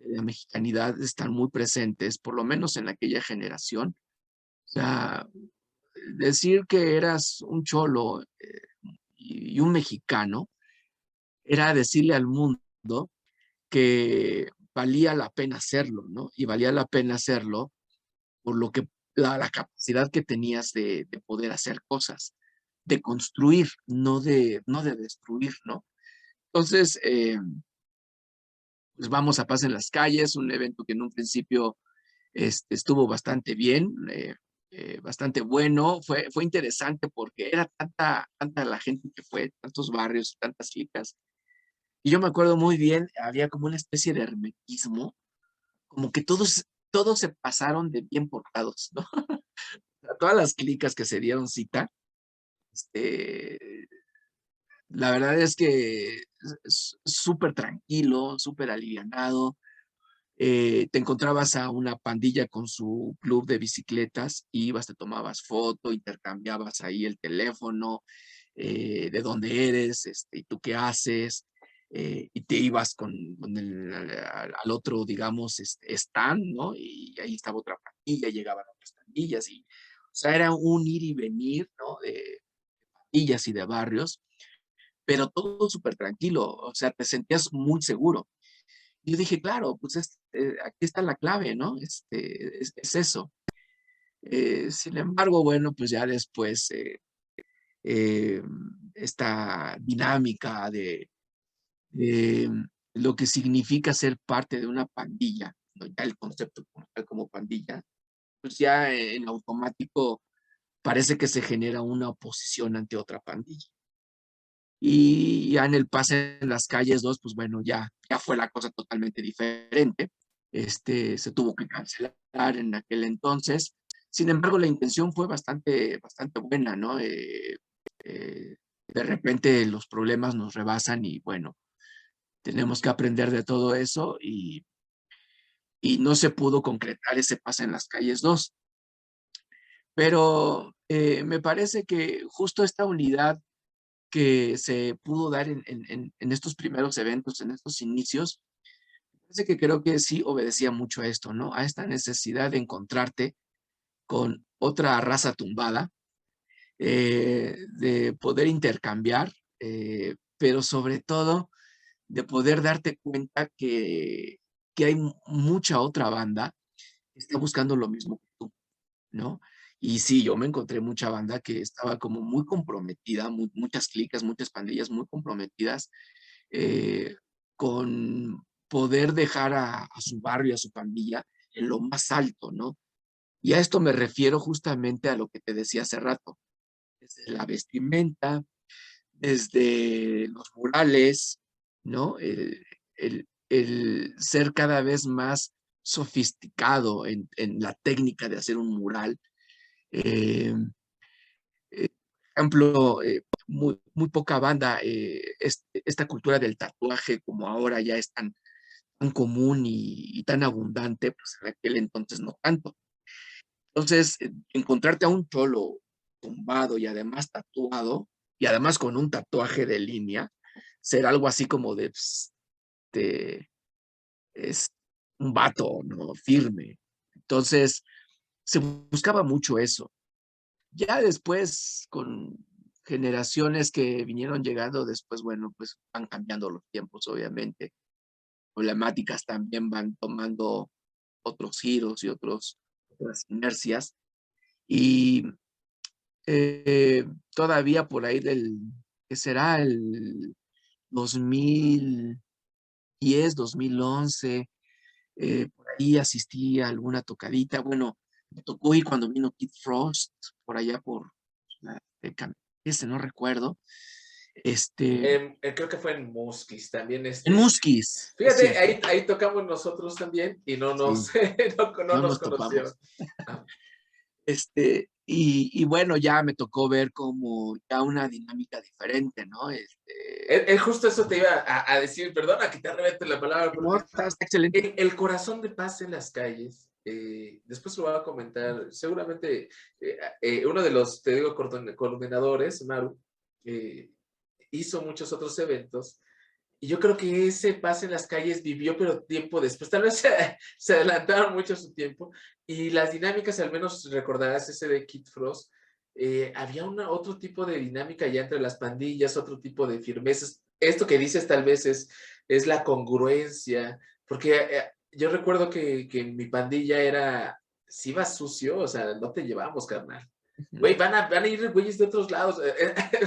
de la mexicanidad están muy presentes, por lo menos en aquella generación. O sea, decir que eras un cholo y un mexicano era decirle al mundo que valía la pena hacerlo, ¿no? Y valía la pena hacerlo por lo que la capacidad que tenías de poder hacer cosas, de construir, no de destruir, ¿no? Entonces, pues vamos a Paz en las Calles, un evento que en un principio estuvo bastante bien, bastante bueno, fue interesante porque era tanta la gente que fue, tantos barrios, tantas chicas. Y yo me acuerdo muy bien, había como una especie de hermetismo, como que todos se pasaron de bien portados, ¿no? Todas las clicas que se dieron cita, este, la verdad es que es súper tranquilo, súper alivianado. Te encontrabas a una pandilla con su club de bicicletas, ibas, te tomabas foto, intercambiabas ahí el teléfono, de dónde eres, y tú qué haces, y te ibas con al otro, digamos, stand, ¿no? Y ahí estaba otra pandilla, llegaban otras pandillas, y, o sea, era un ir y venir, ¿no? De pandillas y de barrios, pero todo súper tranquilo, o sea, te sentías muy seguro. Y yo dije, claro, pues aquí está la clave, ¿no? Es eso. Sin embargo, bueno, pues ya después eh, esta dinámica de lo que significa ser parte de una pandilla, ¿no? Ya el concepto como, tal como pandilla, pues ya en automático parece que se genera una oposición ante otra pandilla. Y ya en el pase en las calles 2 pues bueno, ya fue la cosa totalmente diferente. Se tuvo que cancelar en aquel entonces. Sin embargo, la intención fue bastante buena, ¿no? De repente los problemas nos rebasan y bueno, tenemos que aprender de todo eso y no se pudo concretar ese pase en las calles 2. Pero me parece que justo esta unidad que se pudo dar en estos primeros eventos, en estos inicios, parece que creo que sí obedecía mucho a esto, ¿no? A esta necesidad de encontrarte con otra raza tumbada, de poder intercambiar, pero sobre todo de poder darte cuenta que hay mucha otra banda que está buscando lo mismo que tú, ¿no? Y sí, yo me encontré mucha banda que estaba como muy comprometida, muchas clicas, muchas pandillas muy comprometidas eh, con poder dejar a su barrio, a su pandilla en lo más alto, ¿no? Y a esto me refiero justamente a lo que te decía hace rato. desde la vestimenta, desde los murales, ¿no? El ser cada vez más sofisticado en la técnica de hacer un mural. Eh, ejemplo, muy poca banda, esta cultura del tatuaje como ahora ya es tan común y tan abundante, pues en aquel entonces no tanto. Entonces, encontrarte a un cholo tumbado y además tatuado, y además con un tatuaje de línea, ser algo así como de es un vato, ¿no? Firme. Entonces, se buscaba mucho eso. Ya después, con generaciones que vinieron llegando después, bueno, pues van cambiando los tiempos, obviamente. Problemáticas también van tomando otros giros y otras inercias. Y todavía por ahí ¿qué será? El 2010, 2011, por ahí asistí a alguna tocadita. Bueno, me tocó ir cuando vino Kid Frost, por allá por la ese no recuerdo. Creo que fue en Muskis también. En Muskis, es Fíjate, cierto. ahí tocamos nosotros también y no Sí, no no nos nos conocieron. topamos. Ah, Y bueno, ya me tocó ver como ya una dinámica diferente, ¿no? justo eso te iba a decir, perdona que te arrebate la palabra, No, porque está excelente. el corazón de paz en las calles, después lo voy a comentar, seguramente uno de los, te digo, coordinadores, Maru, eh, hizo muchos otros eventos. Y yo creo que ese pase en las calles vivió, pero tiempo después. Tal vez se adelantaron mucho su tiempo. Y las dinámicas, al menos recordarás ese de Kid Frost, había otro tipo de dinámica ya entre las pandillas, otro tipo de firmezas. Esto que dices tal vez es la congruencia, porque yo recuerdo que en mi pandilla era, si ibas sucio, o sea, no te llevamos, carnal. Güey, van a ir güeyes de otros lados.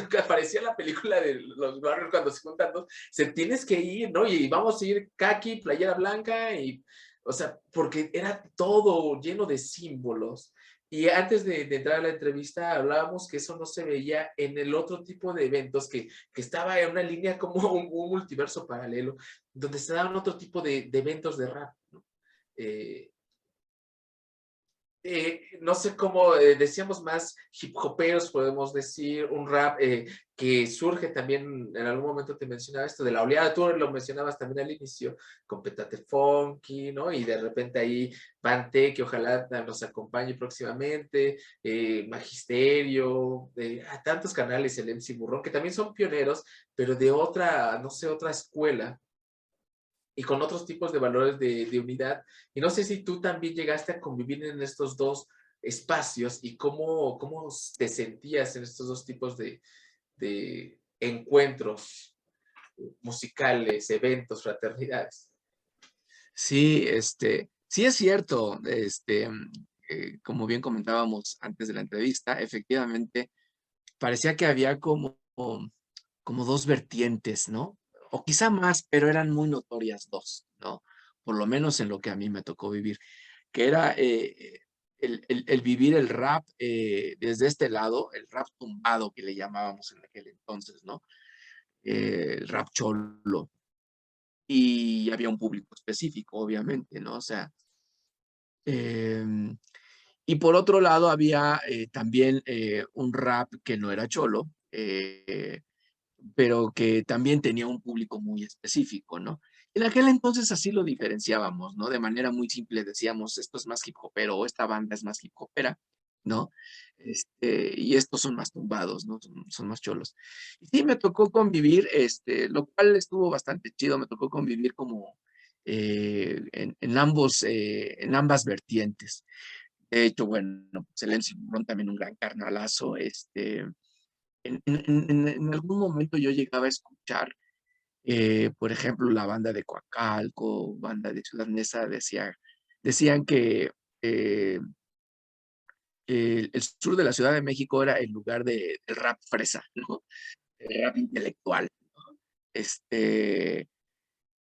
Que aparecía en la película de los Warriors cuando se juntan dos. Se tienes que ir, ¿no? Y vamos a ir kaki, playera blanca, o sea, porque era todo lleno de símbolos. Y antes de entrar a la entrevista hablábamos que eso no se veía en el otro tipo de eventos, que estaba en una línea como un multiverso paralelo, donde se daban otro tipo de eventos de rap, ¿no? Eh, no sé cómo decíamos más hip hoperos, podemos decir, un rap que surge también, en algún momento te mencionaba esto de la oleada, tú lo mencionabas también al inicio, con Petate Funky, ¿no? Y de repente ahí Pante, que ojalá nos acompañe próximamente, Magisterio, a tantos canales, el MC Burrón, que también son pioneros, pero de otra, no sé, otra escuela y con otros tipos de valores de unidad. Y no sé si tú también llegaste a convivir en estos dos espacios y cómo te sentías en estos dos tipos de encuentros musicales, eventos, fraternidades. Sí, sí es cierto, como bien comentábamos antes de la entrevista, efectivamente, parecía que había como dos vertientes, ¿no? O quizá más, pero eran muy notorias dos, ¿no? Por lo menos en lo que a mí me tocó vivir, que era el vivir el rap desde este lado, el rap tumbado que le llamábamos en aquel entonces, ¿no? El rap cholo. Y había un público específico, obviamente, ¿no? O sea, em, y por otro lado había también un rap que no era cholo, pero que también tenía un público muy específico, ¿no? En aquel entonces así lo diferenciábamos, ¿no? De manera muy simple decíamos, esto es más hip hopero, o esta banda es más hip hopera, ¿no? Y estos son más tumbados, ¿no? Son más cholos. Y sí, me tocó convivir, lo cual estuvo bastante chido, me tocó convivir como en ambas vertientes. De hecho, bueno, pues el MC Burrón también un gran carnalazo, en algún momento yo llegaba a escuchar, por ejemplo, la banda de Coacalco, banda de Ciudad Neza, decían que eh, el sur de la Ciudad de México era el lugar del rap fresa, ¿no? El rap intelectual. Este,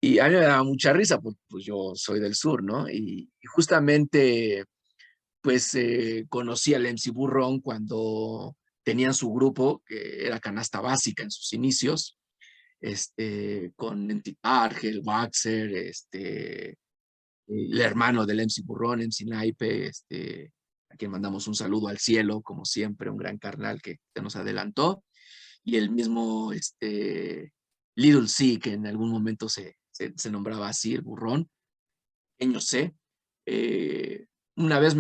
y a mí me daba mucha risa, porque pues yo soy del sur, ¿no? Y justamente, pues conocí al MC Burrón cuando tenían su grupo que era Canasta Básica en sus inicios, con Enti Targel, Waxer, el hermano del MC Burrón, MC Naipe, a quien mandamos un saludo al cielo, como siempre, un gran carnal que se nos adelantó, y el mismo Little C, que en algún momento se nombraba así, el Burrón, pequeño C. Una vez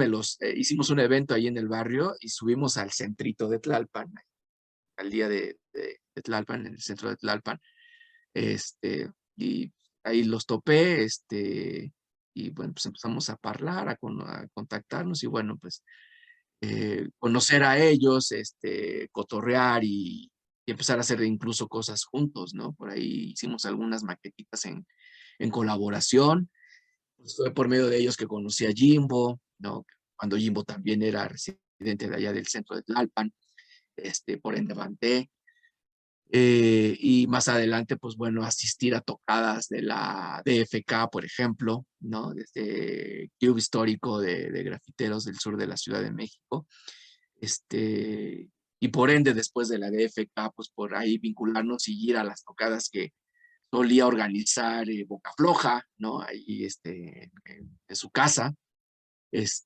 hicimos un evento ahí en el barrio y subimos al centrito de Tlalpan, al día de Tlalpan, en el centro de Tlalpan, y ahí los topé, y bueno, pues empezamos a hablar, a contactarnos, y bueno, pues conocer a ellos, cotorrear y empezar a hacer incluso cosas juntos, ¿no? Por ahí hicimos algunas maquetitas en colaboración. Pues fue por medio de ellos que conocí a Jimbo, ¿no? Cuando Jimbo también era residente de allá del centro de Tlalpan, por ende Banté. Y más adelante, pues bueno, asistir a tocadas de la DFK, por ejemplo, ¿no? Desde Club Histórico de Grafiteros del sur de la Ciudad de México. Y por ende, después de la DFK, pues por ahí vincularnos y ir a las tocadas que solía organizar Boca Floja, ¿no? Ahí en su casa. Pues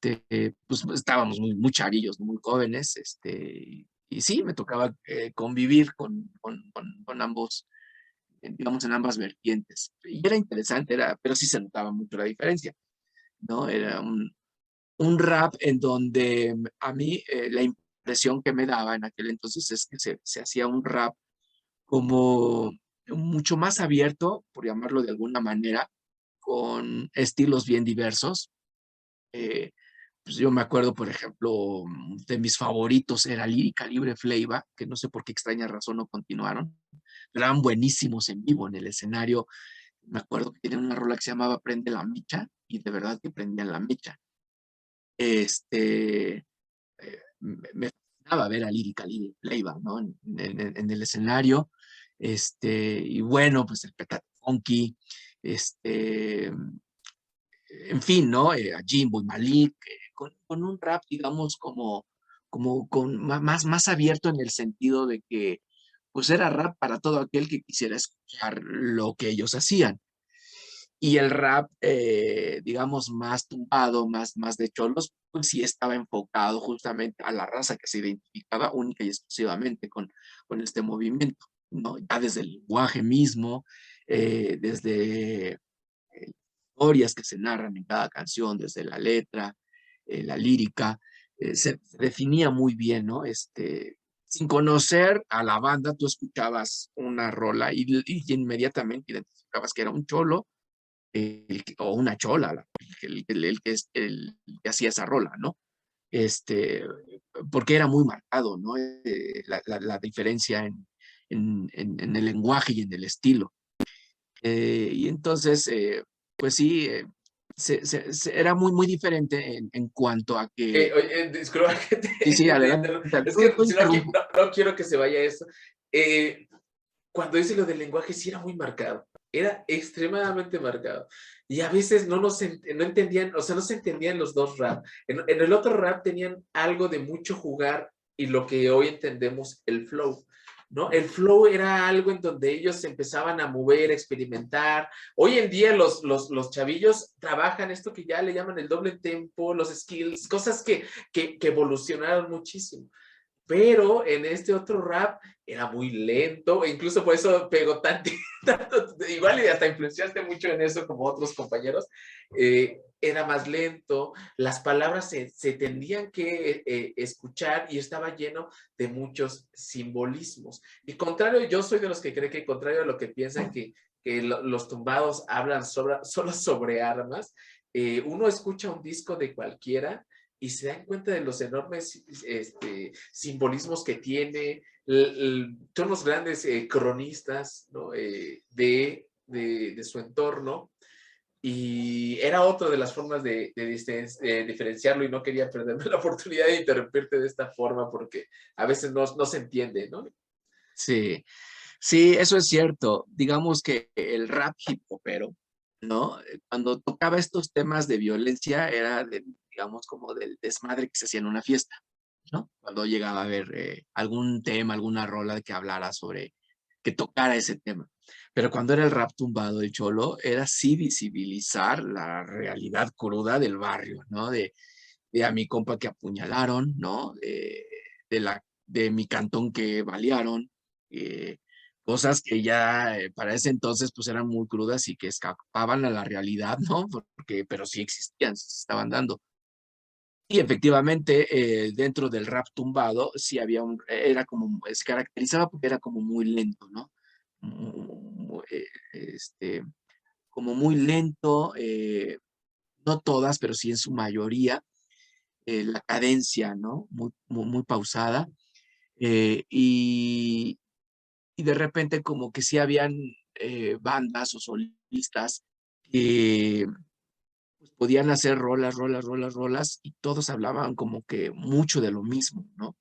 estábamos muy charillos, muy jóvenes, y sí, me tocaba convivir con ambos, digamos, en ambas vertientes. Y era interesante, pero sí se notaba mucho la diferencia, ¿no? Era un rap en donde a mí la impresión que me daba en aquel entonces es que se hacía un rap como mucho más abierto, por llamarlo de alguna manera, con estilos bien diversos. Pues yo me acuerdo, por ejemplo, de mis favoritos era Lírica Libre Fleiva, que no sé por qué extraña razón no continuaron, pero eran buenísimos en vivo en el escenario. Me acuerdo que tenían una rola que se llamaba Prende la Mecha, y de verdad que prendían la mecha. Me fascinaba ver a Lírica Libre Fleiva, ¿no? En el escenario. Y bueno, pues el Petate Funky, en fin, ¿no? A Jimbo y Malik, con un rap, digamos, como más abierto en el sentido de que, pues era rap para todo aquel que quisiera escuchar lo que ellos hacían. Y el rap, digamos, más tumbado, más de cholos, pues sí estaba enfocado justamente a la raza que se identificaba única y exclusivamente con este movimiento, ¿no? Ya desde el lenguaje mismo, desde historias que se narran en cada canción, desde la letra, la lírica, se definía muy bien, ¿no? Sin conocer a la banda, tú escuchabas una rola y inmediatamente identificabas que era un cholo o una chola, el que hacía esa rola, ¿no? Este, Porque era muy marcado, ¿no? La diferencia en el lenguaje y en el estilo. Y entonces, pues sí, era muy diferente en cuanto a que... Oye, disculpa que te, Sí, sí, te adelante. interrumpa. Es que Tú si no, interrumpo. no quiero que se vaya eso. Cuando dice lo del lenguaje, sí era muy marcado. Era extremadamente marcado. Y a veces no entendían, o sea, no se entendían los dos rap. En el otro rap tenían algo de mucho jugar y lo que hoy entendemos el flow, ¿no? El flow era algo en donde ellos se empezaban a mover, a experimentar. Hoy en día los chavillos trabajan esto que ya le llaman el doble tempo, los skills, cosas que evolucionaron muchísimo. Pero en este otro rap era muy lento, e incluso por eso pegó tanto, igual y hasta influenciaste mucho en eso como otros compañeros, era más lento, las palabras se tendían que escuchar y estaba lleno de muchos simbolismos. Y contrario, yo soy de los que cree que contrario a lo que piensan que los tumbados hablan solo sobre armas, uno escucha un disco de cualquiera y se dan cuenta de los enormes simbolismos que tiene. Son los grandes cronistas, ¿no? de su entorno. Y era otra de las formas de diferenciarlo y no quería perderme la oportunidad de interrumpirte de esta forma porque a veces no se entiende, ¿no? Sí, sí, eso es cierto. Digamos que el rap hip hopero, ¿no? Cuando tocaba estos temas de violencia era, digamos, como del desmadre que se hacía en una fiesta, ¿no? Cuando llegaba a haber algún tema, alguna rola que hablara sobre, que tocara ese tema. Pero cuando era el rap tumbado del Cholo, era sí visibilizar la realidad cruda del barrio, ¿no? De a mi compa que apuñalaron, ¿no? De mi cantón que balearon, eh, cosas que ya para ese entonces pues eran muy crudas y que escapaban a la realidad, ¿no? Porque, pero sí existían, se estaban dando. Y efectivamente, dentro del rap tumbado, sí había era como, se caracterizaba porque era como muy lento, ¿no? Este, como muy lento, no todas, pero sí en su mayoría, la cadencia, ¿no? Muy pausada. Y, y de repente como que sí habían bandas o solistas que pues, podían hacer rolas, rolas, rolas, rolas, y todos hablaban como que mucho de lo mismo, ¿no?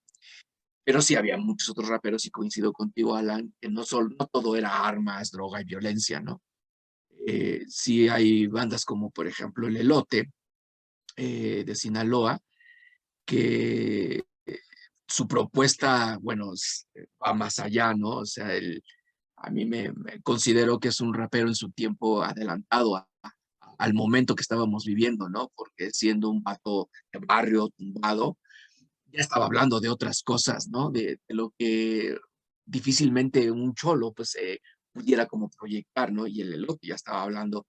Pero sí había muchos otros raperos, y coincido contigo, Alan, que no todo era armas, droga y violencia, ¿no? Sí hay bandas como, por ejemplo, El Elote, de Sinaloa, que su propuesta, bueno, va más allá, ¿no? O sea, a mí me considero que es un rapero en su tiempo adelantado al momento que estábamos viviendo, ¿no? Porque siendo un vato de barrio tumbado, ya estaba hablando de otras cosas, ¿no? De lo que difícilmente un cholo, pues, pudiera como proyectar, ¿no? Y el elote ya estaba hablando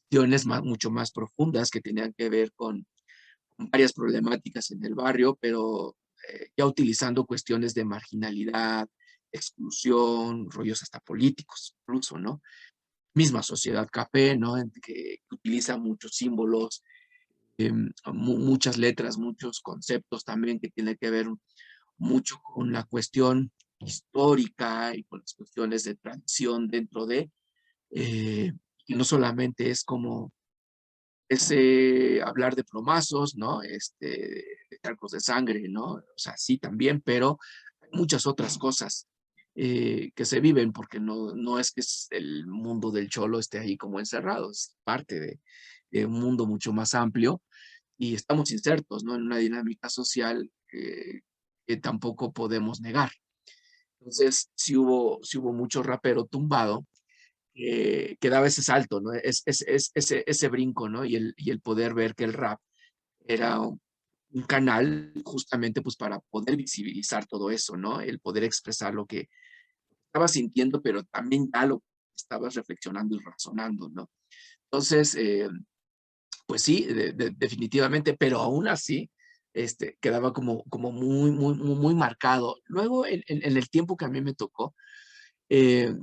cuestiones mucho más profundas que tenían que ver con varias problemáticas en el barrio, pero ya utilizando cuestiones de marginalidad, exclusión, rollos hasta políticos, incluso, ¿no? Misma Sociedad Café, ¿no? Que utiliza muchos símbolos, muchas letras, muchos conceptos también que tienen que ver mucho con la cuestión histórica y con las cuestiones de tradición dentro de, eh, que no solamente es como ese hablar de plomazos, ¿no? De charcos de sangre, ¿no? O sea, sí también, pero hay muchas otras cosas que se viven porque no es que el mundo del cholo esté ahí como encerrado, es parte de un mundo mucho más amplio y estamos insertos, ¿no? En una dinámica social que tampoco podemos negar. Entonces, sí hubo mucho rapero tumbado que daba ese salto, ¿no? Ese brinco, ¿no? Y el poder ver que el rap era un canal justamente pues para poder visibilizar todo eso, ¿no? El poder expresar lo que estabas sintiendo, pero también ya lo estabas reflexionando y razonando, ¿no? Entonces, pues sí, definitivamente, pero aún así, quedaba como muy marcado. Luego, en el tiempo que a mí me tocó,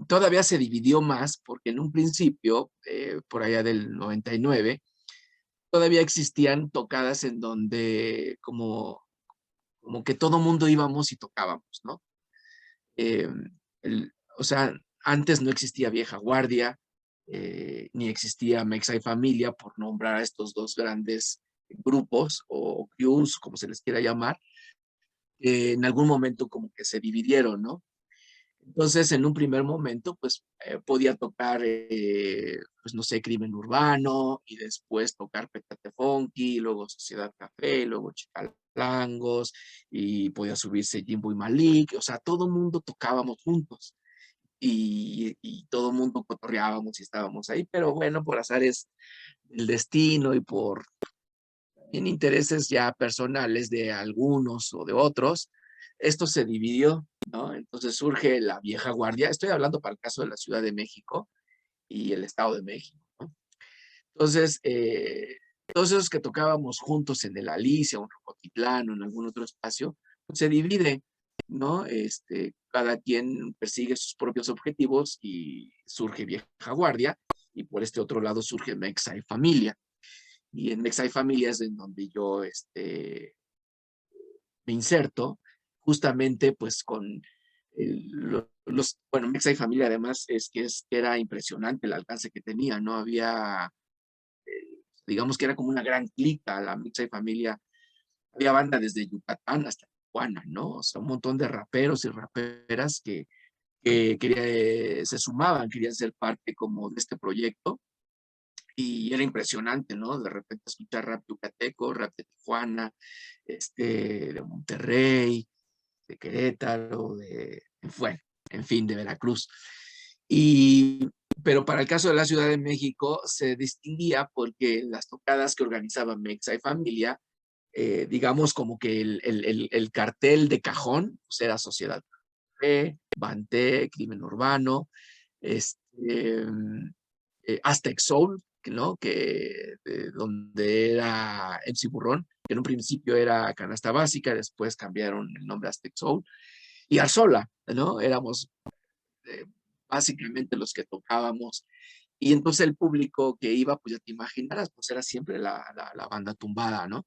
todavía se dividió más porque en un principio, por allá del 99, todavía existían tocadas en donde como que todo mundo íbamos y tocábamos, ¿no? Eh, o sea, antes no existía Vieja Guardia, ni existía Mexa y Familia, por nombrar a estos dos grandes grupos o crews, como se les quiera llamar, que en algún momento como que se dividieron, ¿no? Entonces, en un primer momento, pues podía tocar, pues no sé, Crimen Urbano, y después tocar Petate Funky, luego Sociedad Café, luego Chicalangos, y podía subirse Jimbo y Malik, o sea, todo el mundo tocábamos juntos, y todo el mundo cotorreábamos y estábamos ahí, pero bueno, por azares del destino y por en intereses ya personales de algunos o de otros, esto se dividió, ¿no? Entonces surge la vieja guardia. Estoy hablando para el caso de la Ciudad de México y el Estado de México, ¿no? Entonces, todos esos que tocábamos juntos en el Alicia o en Rocotitlán o en algún otro espacio, pues se divide, ¿no? Cada quien persigue sus propios objetivos y surge vieja guardia y por este otro lado surge Mexa y Familia. Y en Mexa y Familia es en donde yo me inserto, justamente pues con bueno, Mexa y Familia además era impresionante el alcance que tenía, ¿no? Había, digamos que era como una gran clica la Mexa y Familia, había banda desde Yucatán hasta Tijuana, ¿no? O sea, un montón de raperos y raperas que se sumaban, querían ser parte como de este proyecto Y era impresionante, ¿no? De repente escuchar rap yucateco, rap de Tijuana, de Monterrey, de Querétaro, bueno, en fin, de Veracruz. Y, pero para el caso de la Ciudad de México se distinguía porque las tocadas que organizaba Mexa y Familia, digamos como que el cartel de cajón pues era Sociedad P, Banté, Crimen Urbano, este, Aztec Soul, ¿no? Donde era MC Burrón, que en un principio era Canasta Básica, después cambiaron el nombre a Aztec Soul, y Arzola, ¿no? Éramos eh, básicamente los que tocábamos. Y entonces el público que iba, pues ya te imaginarás, pues era siempre la banda tumbada, ¿no?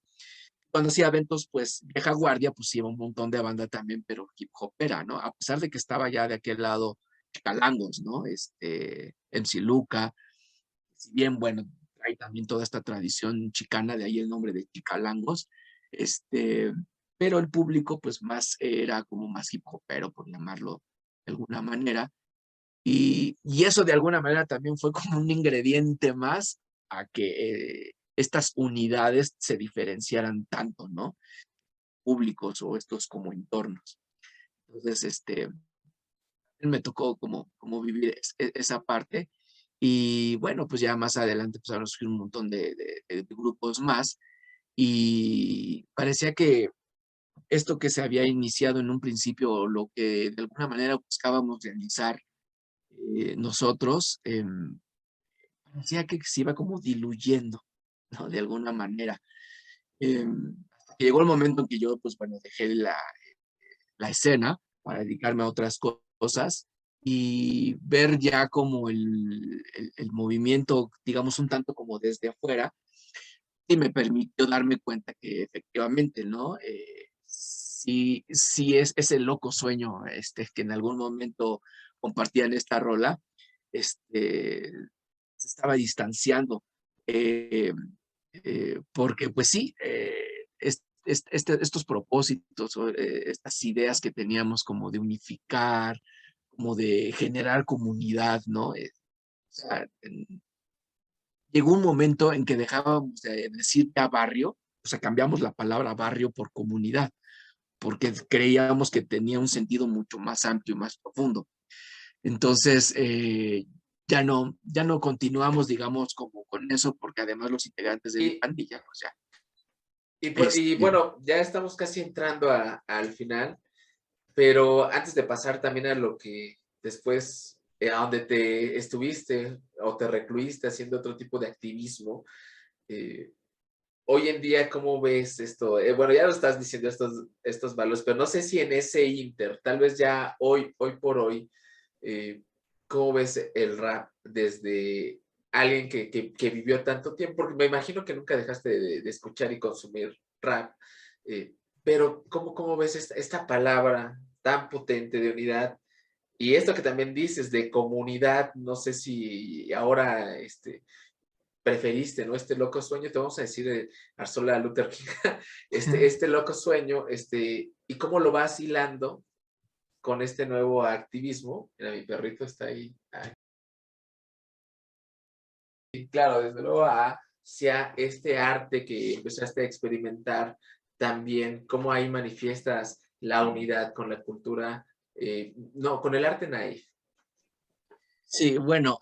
Cuando hacía eventos, pues vieja guardia, pues iba un montón de banda también, pero hip hopera, ¿no? A pesar de que estaba ya de aquel lado Calangos, ¿no? MC Luca, si bien, bueno, hay también toda esta tradición chicana, de ahí el nombre de Chicalangos, pero el público, pues más era como más hip hopero, por llamarlo de alguna manera. Y eso de alguna manera también fue como un ingrediente más a que estas unidades se diferenciaran tanto, ¿no? Públicos o estos como entornos. Entonces, me tocó como vivir esa parte. Y bueno, pues ya más adelante empezaron a surgir un montón de grupos más. Y parecía que esto que se había iniciado en un principio, lo que de alguna manera buscábamos realizar nosotros, parecía que se iba como diluyendo, ¿no? De alguna manera. Llegó el momento en que yo, pues bueno, dejé la escena para dedicarme a otras cosas y ver ya como el movimiento, digamos, un tanto como desde afuera, y me permitió darme cuenta que efectivamente, ¿no? Sí es ese loco sueño que en algún momento compartían esta rola, se estaba distanciando, porque pues sí, estos propósitos, estas ideas que teníamos como de unificar, como de generar comunidad, ¿no? O sea, llegó un momento en que dejábamos de decir ya barrio, o sea, cambiamos la palabra barrio por comunidad, porque creíamos que tenía un sentido mucho más amplio y más profundo. Entonces, ya no continuamos, digamos, como con eso, porque además los integrantes de mi Y, pandilla, o sea, y bueno, ya estamos casi entrando al final, pero antes de pasar también a lo que después, a donde te estuviste o te recluiste haciendo otro tipo de activismo, eh, hoy en día, ¿cómo ves esto? Bueno, ya lo estás diciendo estos valores, pero no sé si en ese inter, tal vez ya hoy por hoy, eh, ¿cómo ves el rap desde alguien que vivió tanto tiempo? Porque me imagino que nunca dejaste de escuchar y consumir rap, pero ¿cómo ves esta palabra tan potente de unidad? Y esto que también dices de comunidad, no sé si ahora preferiste, ¿no? Este loco sueño, te vamos a decir Arzola Luther King, este loco sueño, y cómo lo vas hilando con este nuevo activismo. Mira, mi perrito está ahí. Y claro, desde luego hacia este arte que empezaste a experimentar también, cómo ahí manifiestas la unidad con la cultura, no, con el arte naif. sí, bueno,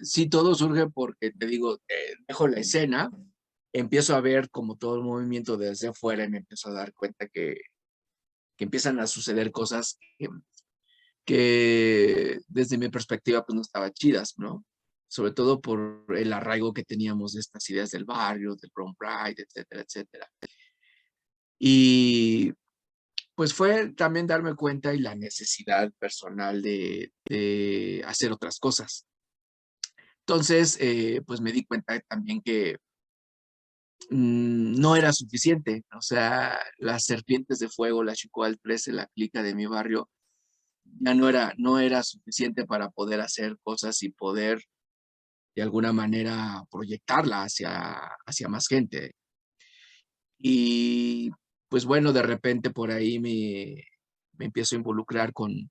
sí, todo surge porque, te digo, dejo la escena, empiezo a ver como todo el movimiento desde afuera y me empiezo a dar cuenta que empiezan a suceder cosas que desde mi perspectiva pues no estaban chidas, ¿no? Sobre todo por el arraigo que teníamos de estas ideas del barrio, del Brown Pride, etcétera, etcétera. Y pues fue también darme cuenta y la necesidad personal de hacer otras cosas. Entonces, pues me di cuenta también que no era suficiente. O sea, las serpientes de fuego, la Chicoal 13, la clica de mi barrio, ya no era suficiente para poder hacer cosas y poder de alguna manera proyectarla hacia más gente. Y pues bueno, de repente por ahí me empiezo a involucrar con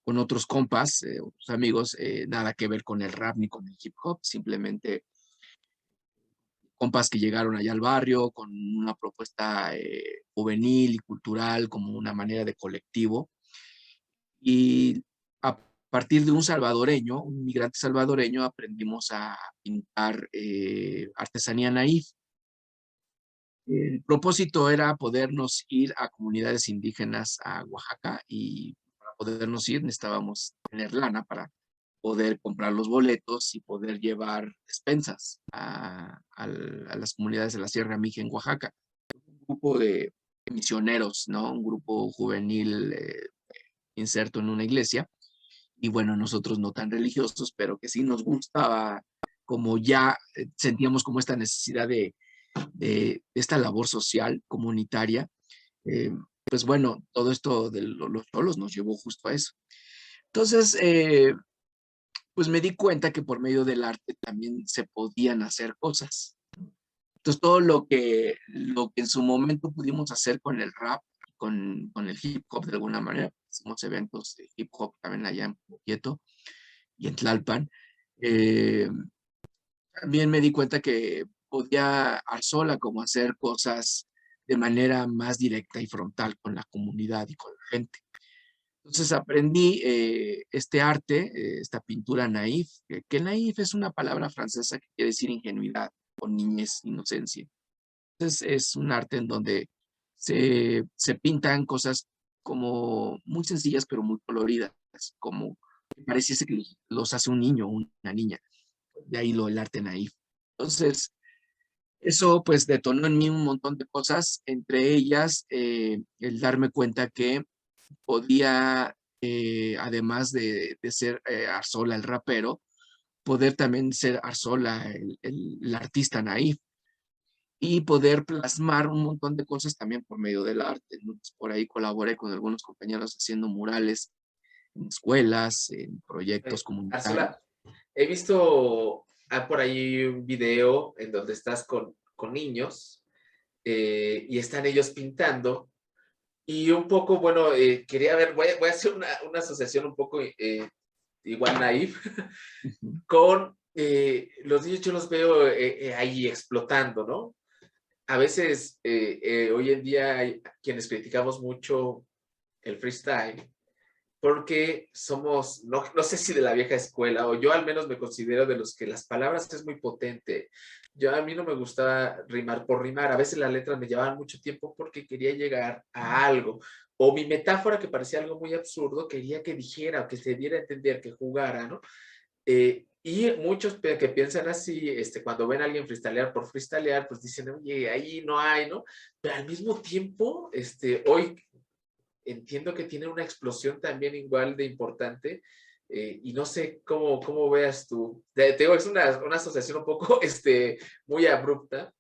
con otros compas, otros amigos, nada que ver con el rap ni con el hip hop, simplemente compas que llegaron allá al barrio con una propuesta juvenil y cultural como una manera de colectivo. Y a partir de un salvadoreño, un migrante salvadoreño, aprendimos a pintar artesanía naif. El propósito era podernos ir a comunidades indígenas a Oaxaca y para podernos ir necesitábamos tener lana para poder comprar los boletos y poder llevar despensas a las comunidades de la Sierra Mija en Oaxaca. Un grupo de misioneros, ¿no? Un grupo juvenil inserto en una iglesia. Y bueno, nosotros no tan religiosos, pero que sí nos gustaba, como ya sentíamos como esta necesidad de esta labor social, comunitaria. Pues bueno, todo esto de los cholos nos llevó justo a eso. Entonces, pues me di cuenta que por medio del arte también se podían hacer cosas. Entonces, todo lo que en su momento pudimos hacer con el rap, con el hip hop de alguna manera, hicimos eventos de hip hop también allá en Quieto y en Tlalpan, eh, también me di cuenta que podía Arzola como hacer cosas de manera más directa y frontal con la comunidad y con la gente. Entonces aprendí este arte, esta pintura naif, que naif es una palabra francesa que quiere decir ingenuidad o niñez, inocencia. Entonces es un arte en donde se pintan cosas como muy sencillas pero muy coloridas, como que pareciese que los hace un niño o una niña. De ahí el arte naif. Entonces, eso pues detonó en mí un montón de cosas, entre ellas el darme cuenta que podía, además de ser Arzola el rapero, poder también ser Arzola el artista naif y poder plasmar un montón de cosas también por medio del arte, ¿no? Pues, por ahí colaboré con algunos compañeros haciendo murales en escuelas, en proyectos comunitarios. Arzola, he visto por ahí un video en donde estás con niños y están ellos pintando. Y un poco, bueno, quería ver, voy a hacer una asociación un poco igual naif Ujú. con los niños. Yo los veo ahí explotando, ¿no? A veces, hoy en día, hay quienes criticamos mucho el freestyle porque somos, no sé si de la vieja escuela, o yo al menos me considero de los que las palabras es muy potente. A mí no me gustaba rimar por rimar, a veces las letras me llevaban mucho tiempo porque quería llegar a algo, o mi metáfora que parecía algo muy absurdo, quería que dijera, o que se diera a entender, que jugara, ¿no? Y muchos que piensan así, cuando ven a alguien freestylear por freestylear, pues dicen, oye, ahí no hay, ¿no? Pero al mismo tiempo, hoy entiendo que tiene una explosión también igual de importante, y no sé cómo veas tú. Te digo, es una asociación un poco muy abrupta.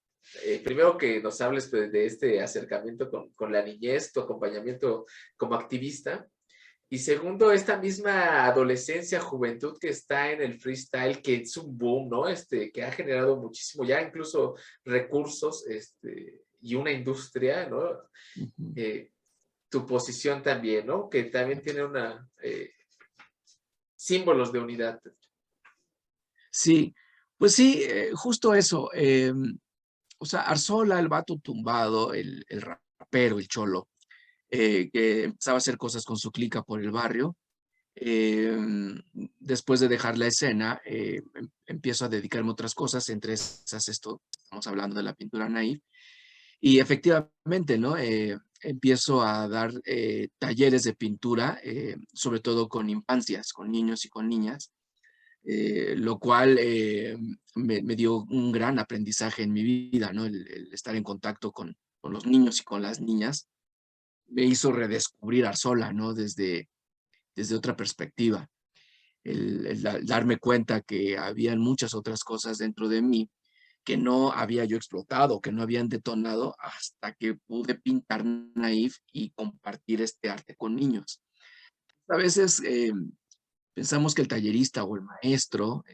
Primero que nos hables pues, de este acercamiento con la niñez, tu acompañamiento como activista. Y segundo, esta misma adolescencia, juventud que está en el freestyle, que es un boom, ¿no? Que ha generado muchísimo, ya incluso recursos, y una industria, ¿no? Ujú. Eh, Tu posición también, ¿no? Que también tiene símbolos de unidad. Sí, pues sí, justo eso. O sea, Arzola, el vato tumbado, el rapero, el cholo, que empezaba a hacer cosas con su clica por el barrio. Después de dejar la escena, empiezo a dedicarme a otras cosas, entre esas esto, estamos hablando de la pintura naif, y efectivamente, ¿no? Empiezo a dar talleres de pintura, sobre todo con infancias, con niños y con niñas, lo cual me dio un gran aprendizaje en mi vida, ¿no? El estar en contacto con los niños y con las niñas me hizo redescubrir Arzola, ¿no? Desde otra perspectiva. El darme cuenta que habían muchas otras cosas dentro de mí que no había yo explotado, que no habían detonado hasta que pude pintar naif y compartir este arte con niños. A veces pensamos que el tallerista o el maestro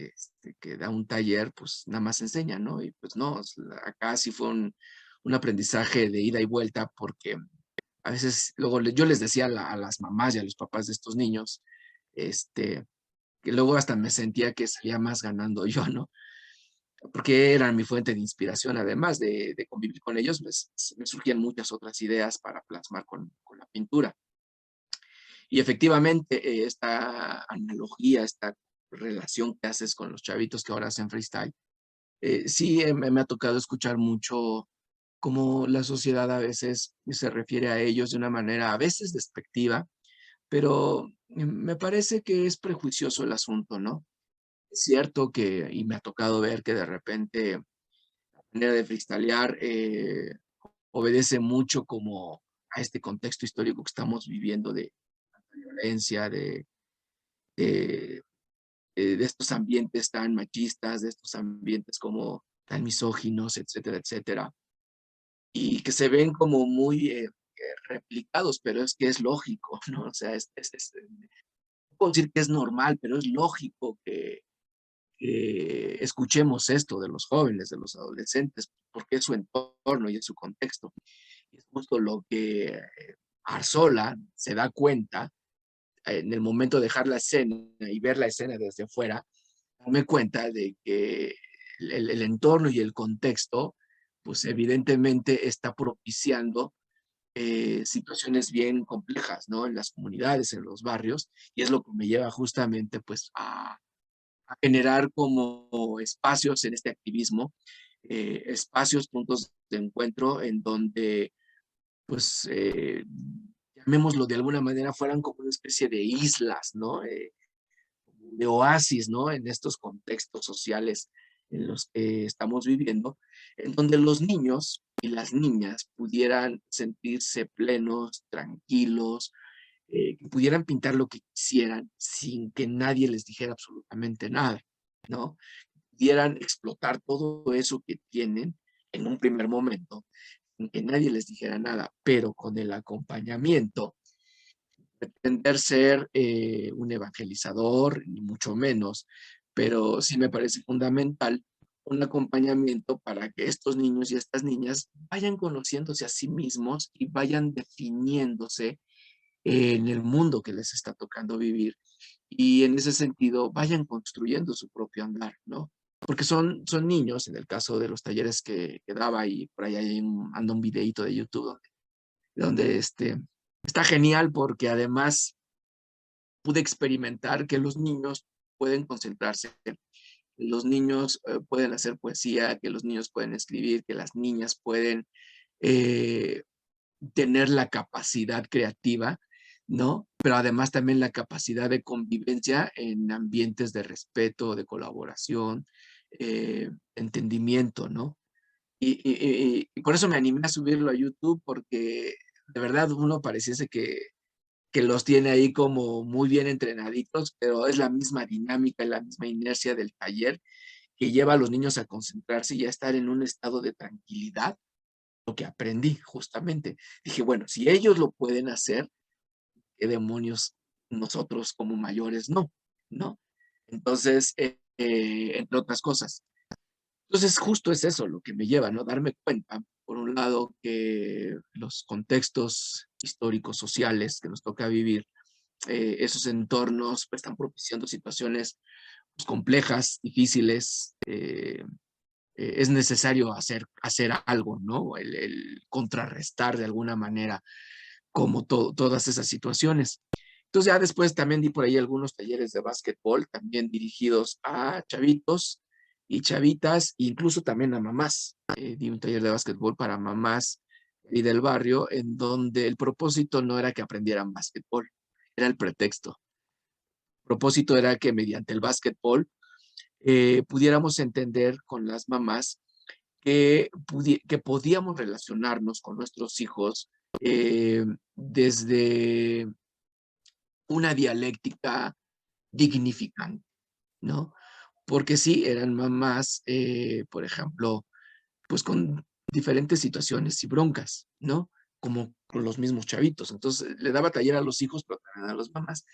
que da un taller, pues nada más enseña, ¿no? Y pues no, acá sí fue un aprendizaje de ida y vuelta porque a veces luego yo les decía a las mamás y a los papás de estos niños, que luego hasta me sentía que salía más ganando yo, ¿no? Porque eran mi fuente de inspiración, además de convivir con ellos, me surgían muchas otras ideas para plasmar con la pintura. Y efectivamente, esta analogía, esta relación que haces con los chavitos que ahora hacen freestyle, sí me ha tocado escuchar mucho cómo la sociedad a veces se refiere a ellos de una manera a veces despectiva, pero me parece que es prejuicioso el asunto, ¿no? Es cierto que, y me ha tocado ver que de repente la manera de freestylear obedece mucho como a este contexto histórico que estamos viviendo de violencia, de, de estos ambientes tan machistas, de estos ambientes como tan misóginos, etcétera, etcétera, y que se ven como muy replicados, pero es que es lógico, ¿no? O sea, no puedo decir que es normal, pero es lógico que escuchemos esto de los jóvenes, de los adolescentes, porque es su entorno y es su contexto. Y es justo lo que Arzola se da cuenta en el momento de dejar la escena y ver la escena desde fuera, darme cuenta de que el entorno y el contexto, pues evidentemente está propiciando situaciones bien complejas, ¿no? En las comunidades, en los barrios, y es lo que me lleva justamente, pues, a generar como espacios en este activismo, espacios, puntos de encuentro en donde, pues, llamémoslo de alguna manera, fueran como una especie de islas, ¿no? De oasis, ¿no? En estos contextos sociales en los que estamos viviendo, en donde los niños y las niñas pudieran sentirse plenos, tranquilos, que pudieran pintar lo que quisieran sin que nadie les dijera absolutamente nada, ¿no? Pudieran explotar todo eso que tienen en un primer momento, sin que nadie les dijera nada, pero con el acompañamiento pretender ser un evangelizador, ni mucho menos, pero sí me parece fundamental un acompañamiento para que estos niños y estas niñas vayan conociéndose a sí mismos y vayan definiéndose en el mundo que les está tocando vivir y en ese sentido vayan construyendo su propio andar, ¿no? Porque son niños, en el caso de los talleres que daba y por ahí anda un videíto de YouTube donde está genial porque además pude experimentar que los niños pueden concentrarse, que los niños pueden hacer poesía, que los niños pueden escribir, que las niñas pueden eh, tener la capacidad creativa, ¿no? Pero además también la capacidad de convivencia en ambientes de respeto, de colaboración, entendimiento, ¿no? Y por eso me animé a subirlo a YouTube, porque de verdad uno pareciese que los tiene ahí como muy bien entrenaditos, pero es la misma dinámica, la misma inercia del taller que lleva a los niños a concentrarse y a estar en un estado de tranquilidad, lo que aprendí justamente. Dije, bueno, si ellos lo pueden hacer, ¿qué demonios nosotros como mayores no? ¿No? Entonces, entre otras cosas. Entonces, justo es eso lo que me lleva, ¿no? Darme cuenta, por un lado, que los contextos históricos, sociales que nos toca vivir, esos entornos pues, están propiciando situaciones pues, complejas, difíciles. Es necesario hacer algo, ¿no? El contrarrestar de alguna manera como todas esas situaciones. Entonces ya después también di por ahí algunos talleres de básquetbol, también dirigidos a chavitos y chavitas, incluso también a mamás. Di un taller de básquetbol para mamás y del barrio, en donde el propósito no era que aprendieran básquetbol, era el pretexto. El propósito era que mediante el básquetbol pudiéramos entender con las mamás que podíamos relacionarnos con nuestros hijos desde una dialéctica dignificante, ¿no? Porque sí, eran mamás, por ejemplo, pues con diferentes situaciones y broncas, ¿no? Como con los mismos chavitos. Entonces, le daba taller a los hijos, pero también a las mamás.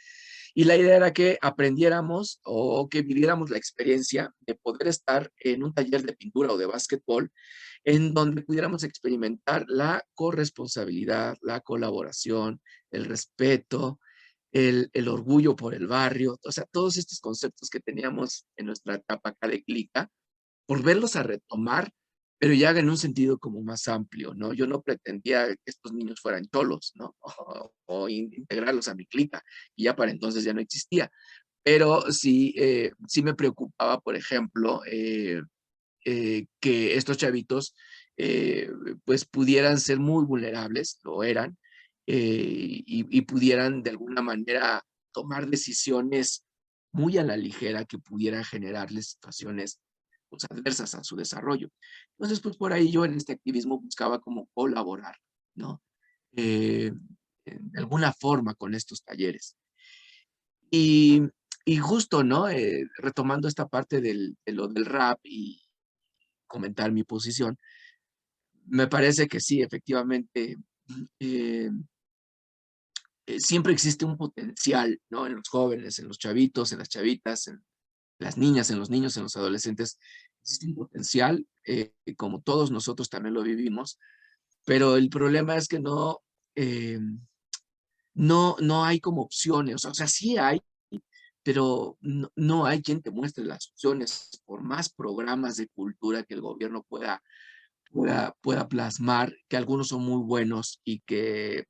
Y la idea era que aprendiéramos o que viviéramos la experiencia de poder estar en un taller de pintura o de básquetbol en donde pudiéramos experimentar la corresponsabilidad, la colaboración, el respeto, el orgullo por el barrio, o sea, todos estos conceptos que teníamos en nuestra etapa acá de Clica, volverlos a retomar, pero ya en un sentido como más amplio, ¿no? Yo no pretendía que estos niños fueran cholos, ¿no? O integrarlos a mi clica, y ya para entonces ya no existía. Pero sí, sí me preocupaba, por ejemplo, que estos chavitos pues pudieran ser muy vulnerables, lo eran, y pudieran de alguna manera tomar decisiones muy a la ligera que pudieran generarles situaciones pues, adversas a su desarrollo. Entonces, pues por ahí yo en este activismo buscaba como colaborar, ¿no? Eh, de alguna forma con estos talleres. Y, y justo, ¿no? Retomando esta parte de lo del rap y comentar mi posición, me parece que sí, efectivamente, eh, siempre existe un potencial, ¿no? En los jóvenes, en los chavitos, en las chavitas, en las niñas, en los niños, en los adolescentes. Existe un potencial, como todos nosotros también lo vivimos, pero el problema es que eh, no hay como opciones, o sea, sí hay, pero no hay quien te muestre las opciones, por más programas de cultura que el gobierno pueda plasmar, que algunos son muy buenos y que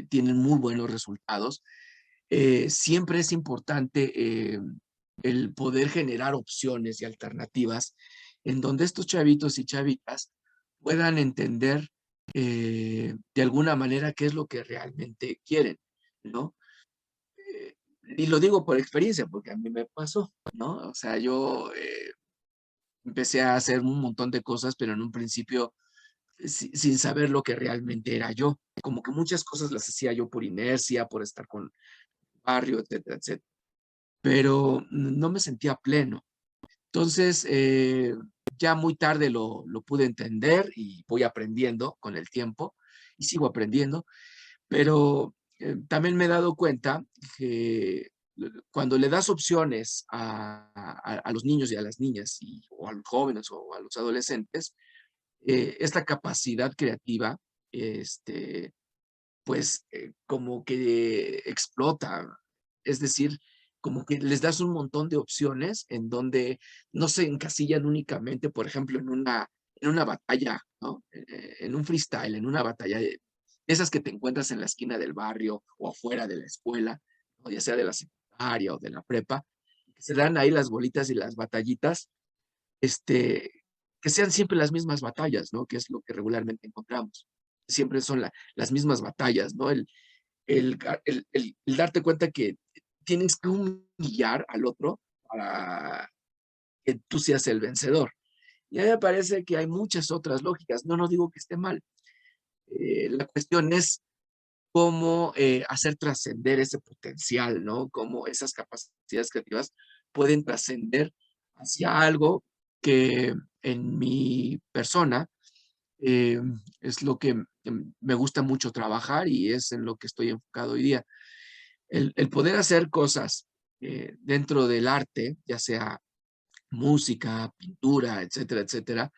tienen muy buenos resultados. Siempre es importante el poder generar opciones y alternativas en donde estos chavitos y chavitas puedan entender de alguna manera qué es lo que realmente quieren, ¿no? Y lo digo por experiencia, porque a mí me pasó, ¿no? O sea, yo empecé a hacer un montón de cosas, pero en un principio sin saber lo que realmente era yo. Como que muchas cosas las hacía yo por inercia, por estar con el barrio, etcétera, etcétera. Pero no me sentía pleno. Entonces, ya muy tarde lo pude entender y voy aprendiendo con el tiempo y sigo aprendiendo, pero también me he dado cuenta que cuando le das opciones a los niños y a las niñas, o a los jóvenes o a los adolescentes, esta capacidad creativa, este, pues como que explota. Es decir, como que les das un montón de opciones en donde no se encasillan únicamente, por ejemplo, en una batalla, ¿no? En un freestyle, en una batalla de esas que te encuentras en la esquina del barrio o afuera de la escuela, o ya sea de la secundaria o de la prepa, que se dan ahí las bolitas y las batallitas, este, que sean siempre las mismas batallas, ¿no? Que es lo que regularmente encontramos. Siempre son las mismas batallas, ¿no? El darte cuenta que tienes que humillar al otro para que tú seas el vencedor. Y a mí me parece que hay muchas otras lógicas. No digo que esté mal. La cuestión es cómo hacer trascender ese potencial, ¿no? Cómo esas capacidades creativas pueden trascender hacia algo que en mi persona eh, es lo que me gusta mucho trabajar y es en lo que estoy enfocado hoy día. El poder hacer cosas dentro del arte, ya sea música, pintura, etcétera, etcétera.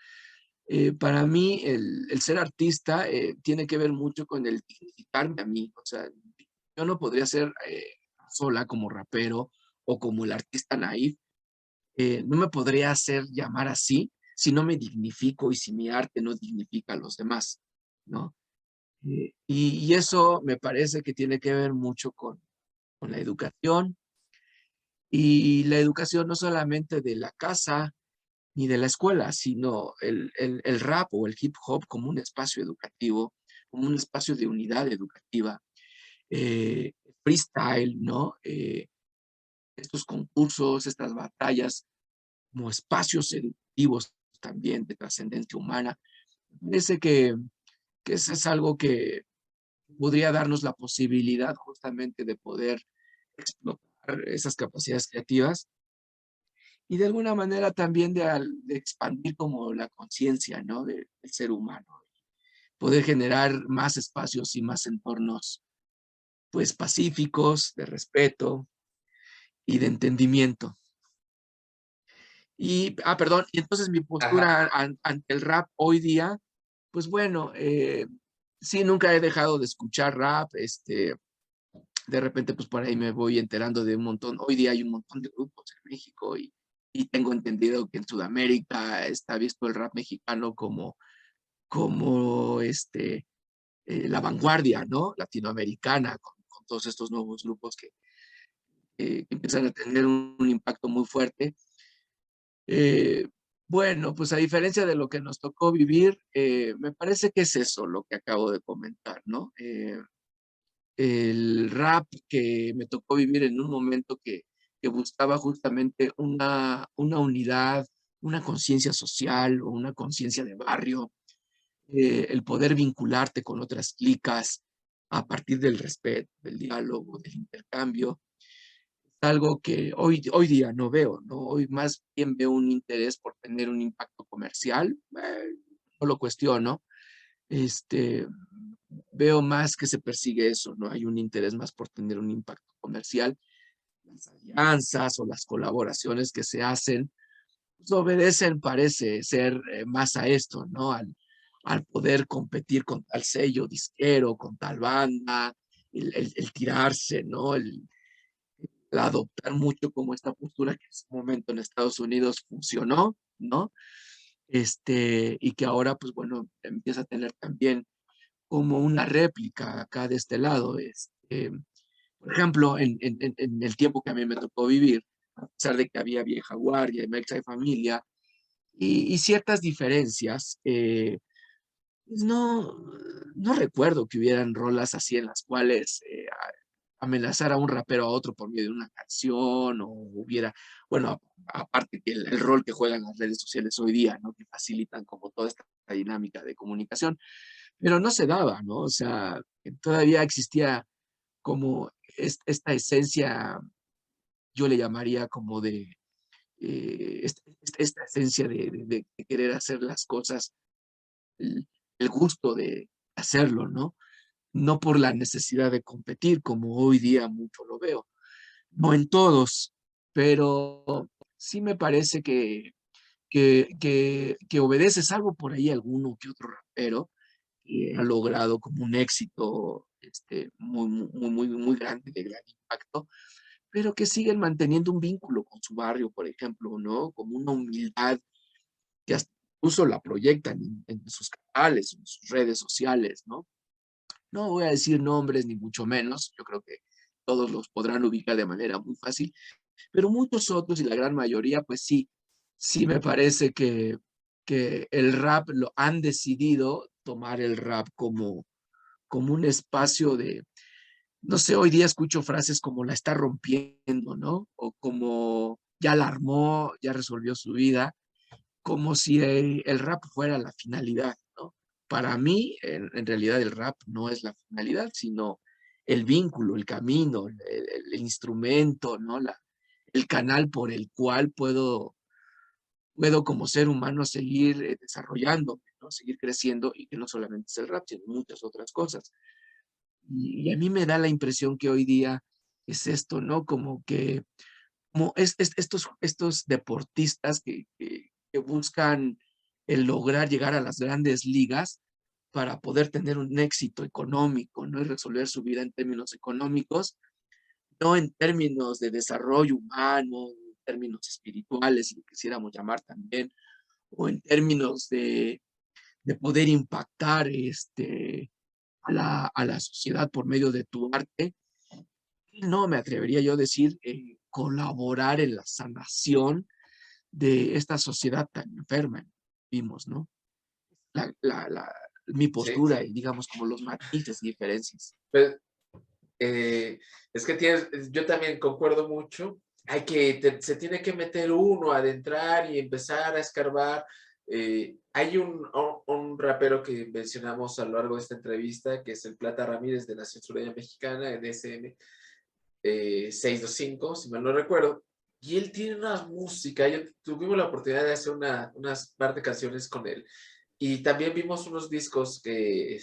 Para mí, el ser artista tiene que ver mucho con el dignificarme a mí. O sea, yo no podría ser sola como rapero o como el artista naif. No me podría hacer llamar así si no me dignifico y si mi arte no dignifica a los demás, ¿no? Y eso me parece que tiene que ver mucho con la educación y la educación no solamente de la casa ni de la escuela, sino el rap o el hip hop como un espacio educativo, como un espacio de unidad educativa, eh, freestyle, ¿no? Estos concursos, estas batallas como espacios educativos también de trascendencia humana. Me parece que eso es algo que podría darnos la posibilidad justamente de poder explotar esas capacidades creativas y de alguna manera también de expandir como la conciencia, ¿no? Del ser humano. Poder generar más espacios y más entornos, pues, pacíficos, de respeto y de entendimiento. Y, perdón, y entonces mi Ajá. postura ante el rap hoy día, pues bueno, sí, nunca he dejado de escuchar rap, de repente pues por ahí me voy enterando de un montón. Hoy día hay un montón de grupos en México y tengo entendido que en Sudamérica está visto el rap mexicano como la vanguardia, ¿no? Latinoamericana, con todos estos nuevos grupos que empiezan a tener un impacto muy fuerte. Eh, bueno, pues a diferencia de lo que nos tocó vivir, me parece que es eso lo que acabo de comentar, ¿no? El rap que me tocó vivir en un momento que buscaba justamente una unidad, una conciencia social o una conciencia de barrio, el poder vincularte con otras clicas a partir del respeto, del diálogo, del intercambio, es algo que hoy día no veo, ¿no? Hoy más bien veo un interés por tener un impacto comercial, no lo cuestiono, este, veo más que se persigue eso, ¿no? Hay un interés más por tener un impacto comercial. Las alianzas o las colaboraciones que se hacen pues, obedecen, parece ser, más a esto, ¿no? Al poder competir con tal sello disquero, con tal banda, el tirarse, ¿no? El adoptar mucho como esta postura que en su momento en Estados Unidos funcionó, ¿no? Y que ahora, pues bueno, empieza a tener también como una réplica acá de este lado. Por ejemplo, en el tiempo que a mí me tocó vivir, a pesar de que había Vieja Guardia y Mexa y Familia, y ciertas diferencias, pues no recuerdo que hubieran rolas así en las cuales amenazar a un rapero a otro por medio de una canción o hubiera, bueno, aparte que el rol que juegan las redes sociales hoy día, ¿no? Que facilitan como toda esta dinámica de comunicación, pero no se daba, ¿no? O sea, todavía existía como esta esencia, yo le llamaría como de, esta esencia de querer hacer las cosas, el gusto de hacerlo, ¿no? No por la necesidad de competir, como hoy día mucho lo veo. No en todos, pero sí me parece que obedece, salvo por ahí alguno que otro rapero que ha logrado como un éxito muy grande, de gran impacto, pero que siguen manteniendo un vínculo con su barrio, por ejemplo, ¿no? Como una humildad que hasta incluso la proyectan en sus canales, en sus redes sociales, ¿no? No voy a decir nombres ni mucho menos, yo creo que todos los podrán ubicar de manera muy fácil, pero muchos otros y la gran mayoría, pues sí me parece que el rap lo han decidido tomar el rap como un espacio de, no sé, hoy día escucho frases como la está rompiendo, ¿no? O como ya la armó, ya resolvió su vida, como si el rap fuera la finalidad, ¿no? Para mí, en realidad, el rap no es la finalidad, sino el vínculo, el camino, el instrumento, ¿no? El canal por el cual puedo como ser humano seguir desarrollándome, ¿no? Seguir creciendo y que no solamente es el rap, sino muchas otras cosas. Y a mí me da la impresión que hoy día es esto, ¿no? Como que como estos deportistas que buscan el lograr llegar a las grandes ligas para poder tener un éxito económico, ¿no? Y resolver su vida en términos económicos, no en términos de desarrollo humano, en términos espirituales, si lo quisiéramos llamar también, o en términos de poder impactar a la sociedad por medio de tu arte. No me atrevería yo a decir colaborar en la sanación de esta sociedad tan enferma que vimos, ¿no? Mi Sí, postura y digamos como los matices y diferencias. pero, es que yo también concuerdo mucho. Se tiene que meter uno a adentrar y empezar a escarbar. Hay un rapero que mencionamos a lo largo de esta entrevista, que es el Plata Ramírez de Nación Sureña Mexicana, en SM 625, si mal no recuerdo. Y él tiene una música, yo tuvimos la oportunidad de hacer unas par de canciones con él. Y también vimos unos discos que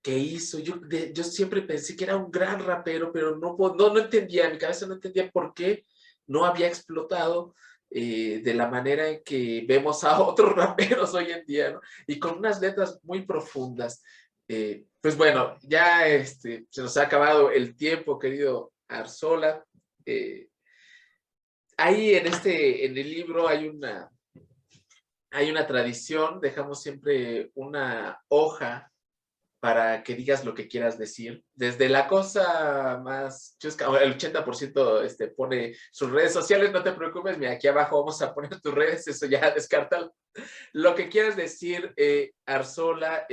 hizo. Yo siempre pensé que era un gran rapero, pero no entendía, en mi cabeza no entendía por qué no había explotado de la manera en que vemos a otros raperos hoy en día, ¿no? Y con unas letras muy profundas. Pues bueno, ya se nos ha acabado el tiempo, querido Arzola. Ahí en el libro hay una tradición, dejamos siempre una hoja para que digas lo que quieras decir. Desde la cosa más chusca, el 80% pone sus redes sociales, no te preocupes, mira, aquí abajo vamos a poner tus redes, eso ya descártalo. Lo que quieras decir, Arzola,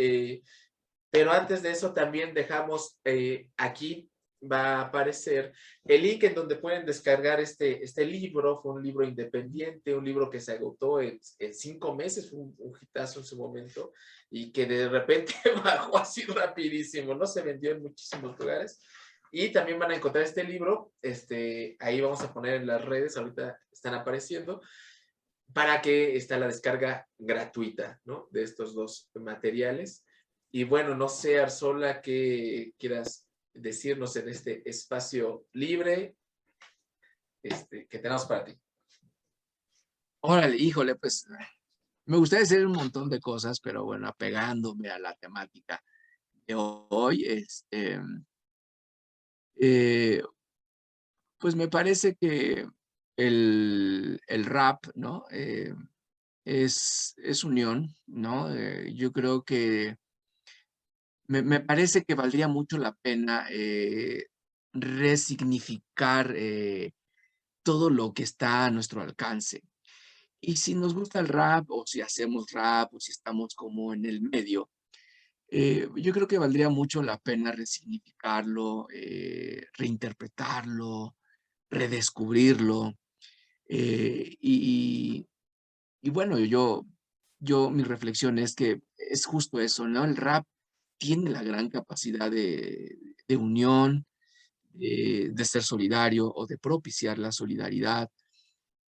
pero antes de eso también dejamos aquí va a aparecer el link en donde pueden descargar este libro. Fue un libro independiente, un libro que se agotó en 5 meses, fue un hitazo en su momento y que de repente bajó así rapidísimo, ¿no? Se vendió en muchísimos lugares. Y también van a encontrar este libro, ahí vamos a poner en las redes, ahorita están apareciendo, para que está la descarga gratuita, ¿no? De estos dos materiales. Y bueno, no sé, Arzola, qué quieras decirnos en este espacio libre que tenemos para ti. Órale, híjole, pues me gustaría decir un montón de cosas, pero bueno, apegándome a la temática de hoy, eh, pues me parece que el rap, ¿no? Es unión, ¿no? Yo creo que me parece que valdría mucho la pena resignificar todo lo que está a nuestro alcance. Y si nos gusta el rap, o si hacemos rap, o si estamos como en el medio, yo creo que valdría mucho la pena resignificarlo, reinterpretarlo, redescubrirlo. Y bueno, mi reflexión es que es justo eso, ¿no? El rap tiene la gran capacidad de unión, de ser solidario o de propiciar la solidaridad,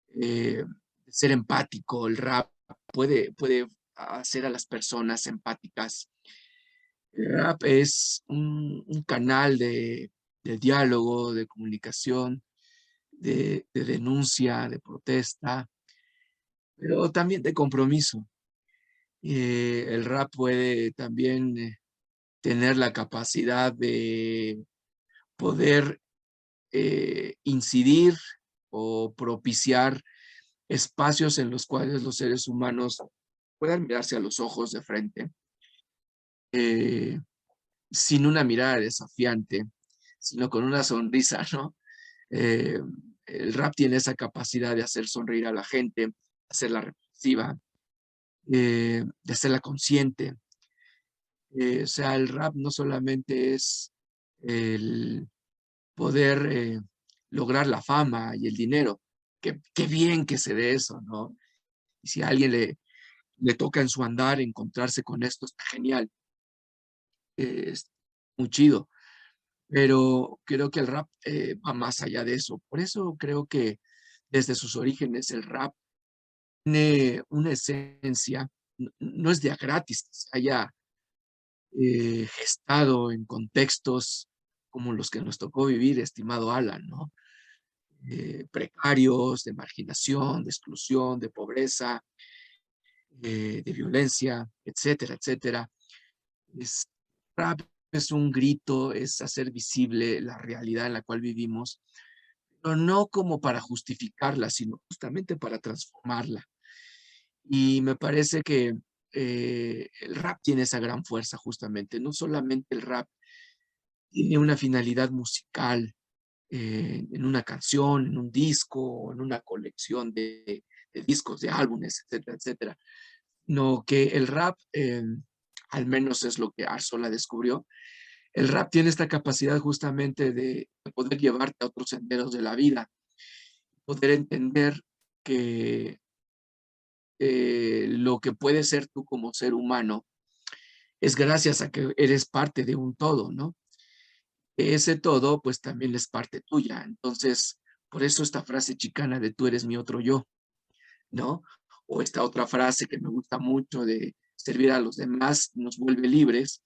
de ser empático. El rap puede hacer a las personas empáticas. El rap es un canal de diálogo, de comunicación, de denuncia, de protesta, pero también de compromiso. El rap puede también tener la capacidad de poder incidir o propiciar espacios en los cuales los seres humanos puedan mirarse a los ojos de frente, eh, sin una mirada desafiante, sino con una sonrisa, ¿no? Eh, el rap tiene esa capacidad de hacer sonreír a la gente, hacerla reflexiva, de hacerla consciente. O sea, el rap no solamente es el poder lograr la fama y el dinero, qué bien que se dé eso, ¿no? Y si a alguien le toca en su andar encontrarse con esto, está genial, es muy chido, pero creo que el rap va más allá de eso. Por eso creo que desde sus orígenes el rap tiene una esencia, no es de a gratis, que se haya gestado en contextos como los que nos tocó vivir, estimado Alan, ¿no? Precarios, de marginación, de exclusión, de pobreza, de violencia, etcétera, etcétera. Es, rap es un grito, es hacer visible la realidad en la cual vivimos, pero no como para justificarla, sino justamente para transformarla. Y me parece que el rap tiene esa gran fuerza justamente. No solamente el rap tiene una finalidad musical en una canción, en un disco, en una colección de discos, de álbumes, etcétera, etcétera. No, que el rap, al menos es lo que Arzola descubrió, el rap tiene esta capacidad justamente de poder llevarte a otros senderos de la vida, poder entender que lo que puedes ser tú como ser humano es gracias a que eres parte de un todo, ¿no? Ese todo, pues también es parte tuya. Entonces, por eso esta frase chicana de tú eres mi otro yo, ¿no? O esta otra frase que me gusta mucho de servir a los demás nos vuelve libres,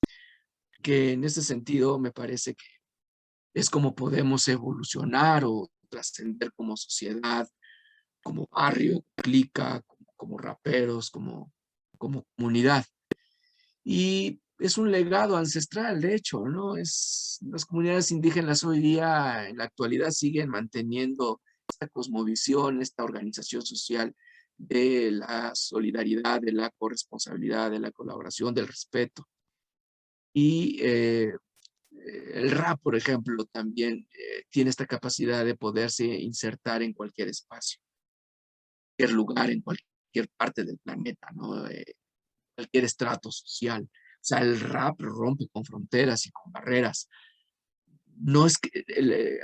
que en ese sentido me parece que es como podemos evolucionar o trascender como sociedad, como barrio, clica, como raperos, como comunidad. Y es un legado ancestral, de hecho, ¿no? Las comunidades indígenas hoy día, en la actualidad, siguen manteniendo esta cosmovisión, esta organización social de la solidaridad, de la corresponsabilidad, de la colaboración, del respeto. Y el rap, por ejemplo, también tiene esta capacidad de poderse insertar en cualquier espacio, cualquier lugar, en cualquier parte del planeta, ¿no? Cualquier estrato social. O sea, el rap rompe con fronteras y con barreras. No es que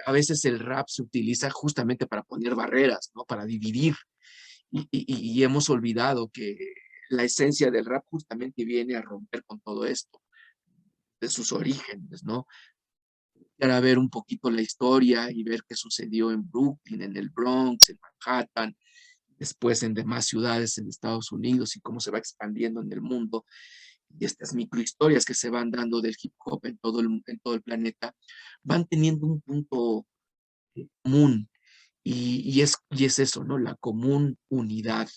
a veces el rap se utiliza justamente para poner barreras, ¿no? Para dividir. Y hemos olvidado que la esencia del rap justamente viene a romper con todo esto, de sus orígenes, ¿no? Para ver un poquito la historia y ver qué sucedió en Brooklyn, en el Bronx, en Manhattan, después en demás ciudades en Estados Unidos y cómo se va expandiendo en el mundo. Y estas microhistorias que se van dando del hip hop en todo el planeta van teniendo un punto común y es eso, ¿no? La común unidad,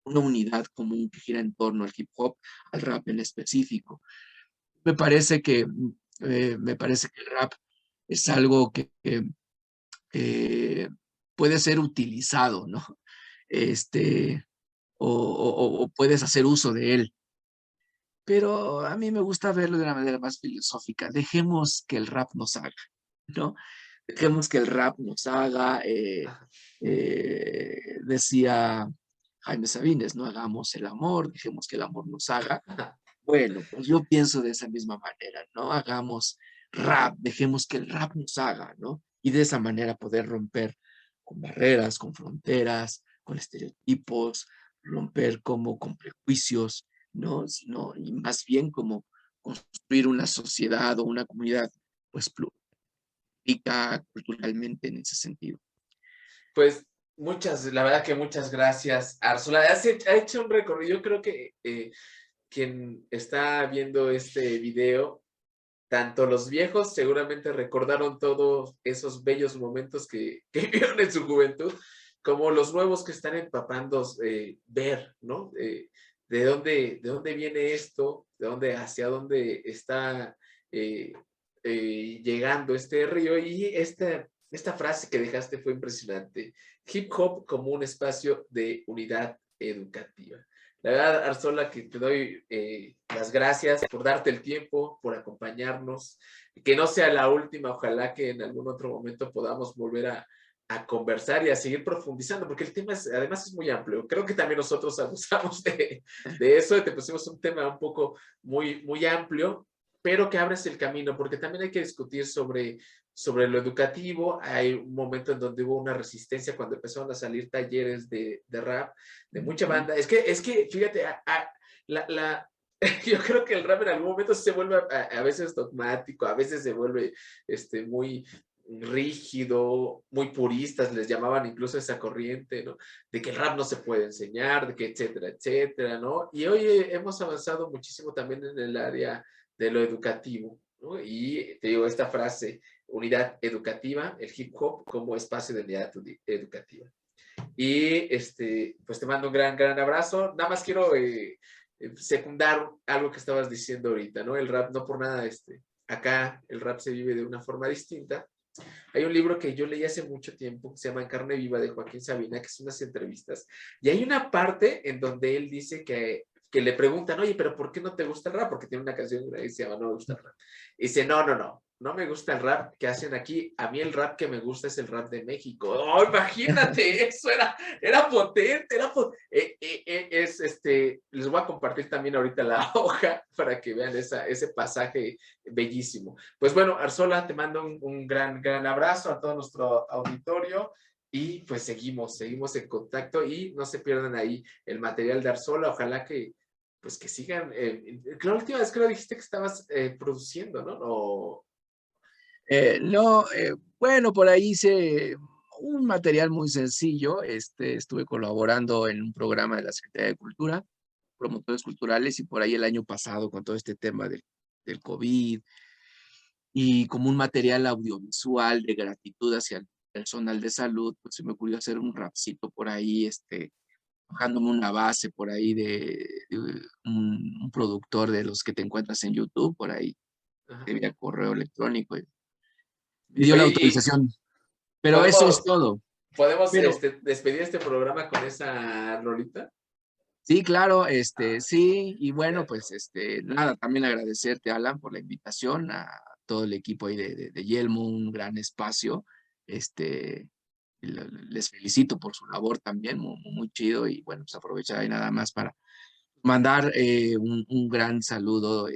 una unidad común que gira en torno al hip hop, al rap en específico. Me parece que, me parece que el rap es algo que puede ser utilizado, ¿no? Este, o puedes hacer uso de él. Pero a mí me gusta verlo de una manera más filosófica. Dejemos que el rap nos haga, ¿no? Dejemos que el rap nos haga, decía Jaime Sabines, no hagamos el amor, dejemos que el amor nos haga. Bueno, pues yo pienso de esa misma manera, ¿no? Hagamos rap, dejemos que el rap nos haga, ¿no? Y de esa manera poder romper con barreras, con fronteras, con estereotipos, romper como con prejuicios, ¿no? Sino, y más bien como construir una sociedad o una comunidad, pues, rica culturalmente en ese sentido. Pues la verdad que muchas gracias, Arsula. Ha hecho un recorrido. Yo creo que quien está viendo este video, tanto los viejos seguramente recordaron todos esos bellos momentos que vivieron en su juventud, como los nuevos que están empapando, ver, ¿no? De dónde viene esto, de dónde, hacia dónde está eh, llegando este río. Y esta frase que dejaste fue impresionante. Hip hop como un espacio de unidad educativa. La verdad, Arzola, que te doy las gracias por darte el tiempo, por acompañarnos. Que no sea la última, ojalá que en algún otro momento podamos volver a conversar y a seguir profundizando, porque el tema además es muy amplio. Creo que también nosotros abusamos de eso, te pusimos un tema un poco muy amplio, pero que abres el camino, porque también hay que discutir sobre lo educativo. Hay un momento en donde hubo una resistencia cuando empezaron a salir talleres de rap, de mucha banda. Es que fíjate, yo creo que el rap en algún momento se vuelve a veces dogmático, a veces se vuelve muy rígido, muy puristas, les llamaban incluso esa corriente, ¿no? De que el rap no se puede enseñar, de que etcétera, etcétera, ¿no? Y hoy hemos avanzado muchísimo también en el área de lo educativo, ¿no? Y te digo esta frase, unidad educativa, el hip hop como espacio de unidad educativa. Y pues te mando un gran abrazo. Nada más quiero secundar algo que estabas diciendo ahorita, ¿no? El rap, no por nada, acá el rap se vive de una forma distinta. Hay un libro que yo leí hace mucho tiempo, que se llama En carne viva, de Joaquín Sabina, que son unas entrevistas. Y hay una parte en donde él dice que le preguntan, oye, pero ¿por qué no te gusta el rap? Porque tiene una canción que se llama No me gusta el rap. Y dice, no me gusta el rap que hacen aquí. A mí el rap que me gusta es el rap de México. ¡Oh, imagínate! Eso era potente, les voy a compartir también ahorita la hoja para que vean ese pasaje bellísimo. Pues bueno, Arzola, te mando un gran abrazo a todo nuestro auditorio y pues seguimos en contacto y no se pierdan ahí el material de Arzola. Ojalá que pues que sigan. La última vez que lo dijiste que estabas produciendo, ¿no? No, bueno, por ahí hice un material muy sencillo. Estuve colaborando en un programa de la Secretaría de Cultura, promotores culturales, y por ahí el año pasado con todo este tema del COVID y como un material audiovisual de gratitud hacia el personal de salud, pues se me ocurrió hacer un rapcito por ahí, bajándome una base por ahí de un productor de los que te encuentras en YouTube, por ahí, Ajá. vía correo electrónico. Y me dio la Oye, y autorización. Pero eso es podemos, todo. podemos Pero despedir este programa con esa rolita. sí, claro, sí, y bueno, pues, nada, también agradecerte, Alan, por la invitación, a todo el equipo ahí de Yelmo, un gran espacio, les felicito por su labor también, muy, muy chido, y bueno, pues aprovechar ahí nada más para mandar un gran saludo,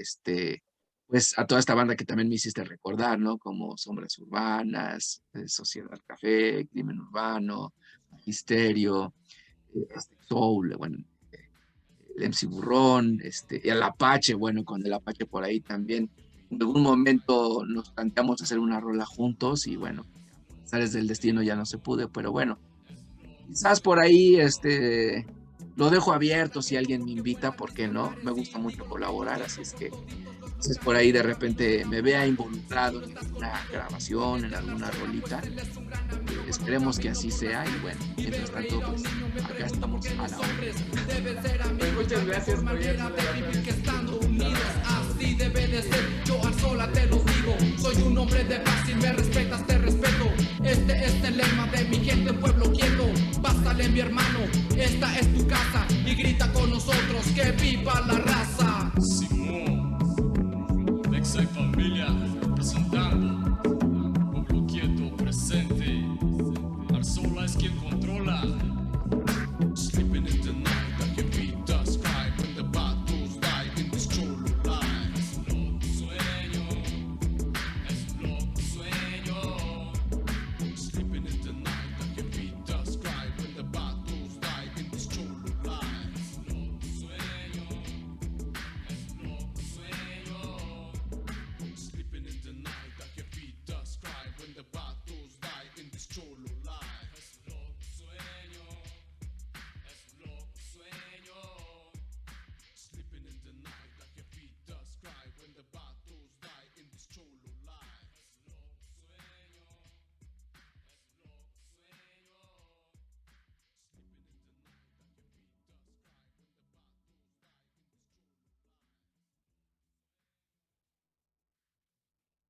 pues a toda esta banda que también me hiciste recordar, ¿no? Como Sombras Urbanas, Sociedad Café, Crimen Urbano, Magisterio, Soul, bueno, el MC Burrón, y el Apache, bueno, con el Apache por ahí también. En algún momento nos planteamos hacer una rola juntos y bueno, sales del destino ya no se pudo, pero bueno, quizás por ahí lo dejo abierto si alguien me invita, ¿por qué no? Me gusta mucho colaborar, así es que entonces por ahí de repente me vea involucrado en alguna grabación, en alguna rolita. Esperemos que así sea y bueno, mientras tanto, pues acá estamos a la hora. Pues muchas gracias por Así debe de ser, yo a sola te lo digo. Soy un hombre de paz y me respetas, te respeto. Este es el lema de mi gente, pueblo quieto. Pásale mi hermano, esta es tu casa. Y grita con nosotros, que viva la raza. Simón, Nexa y familia representando. Pueblo quieto presente. Arzola es quien controla.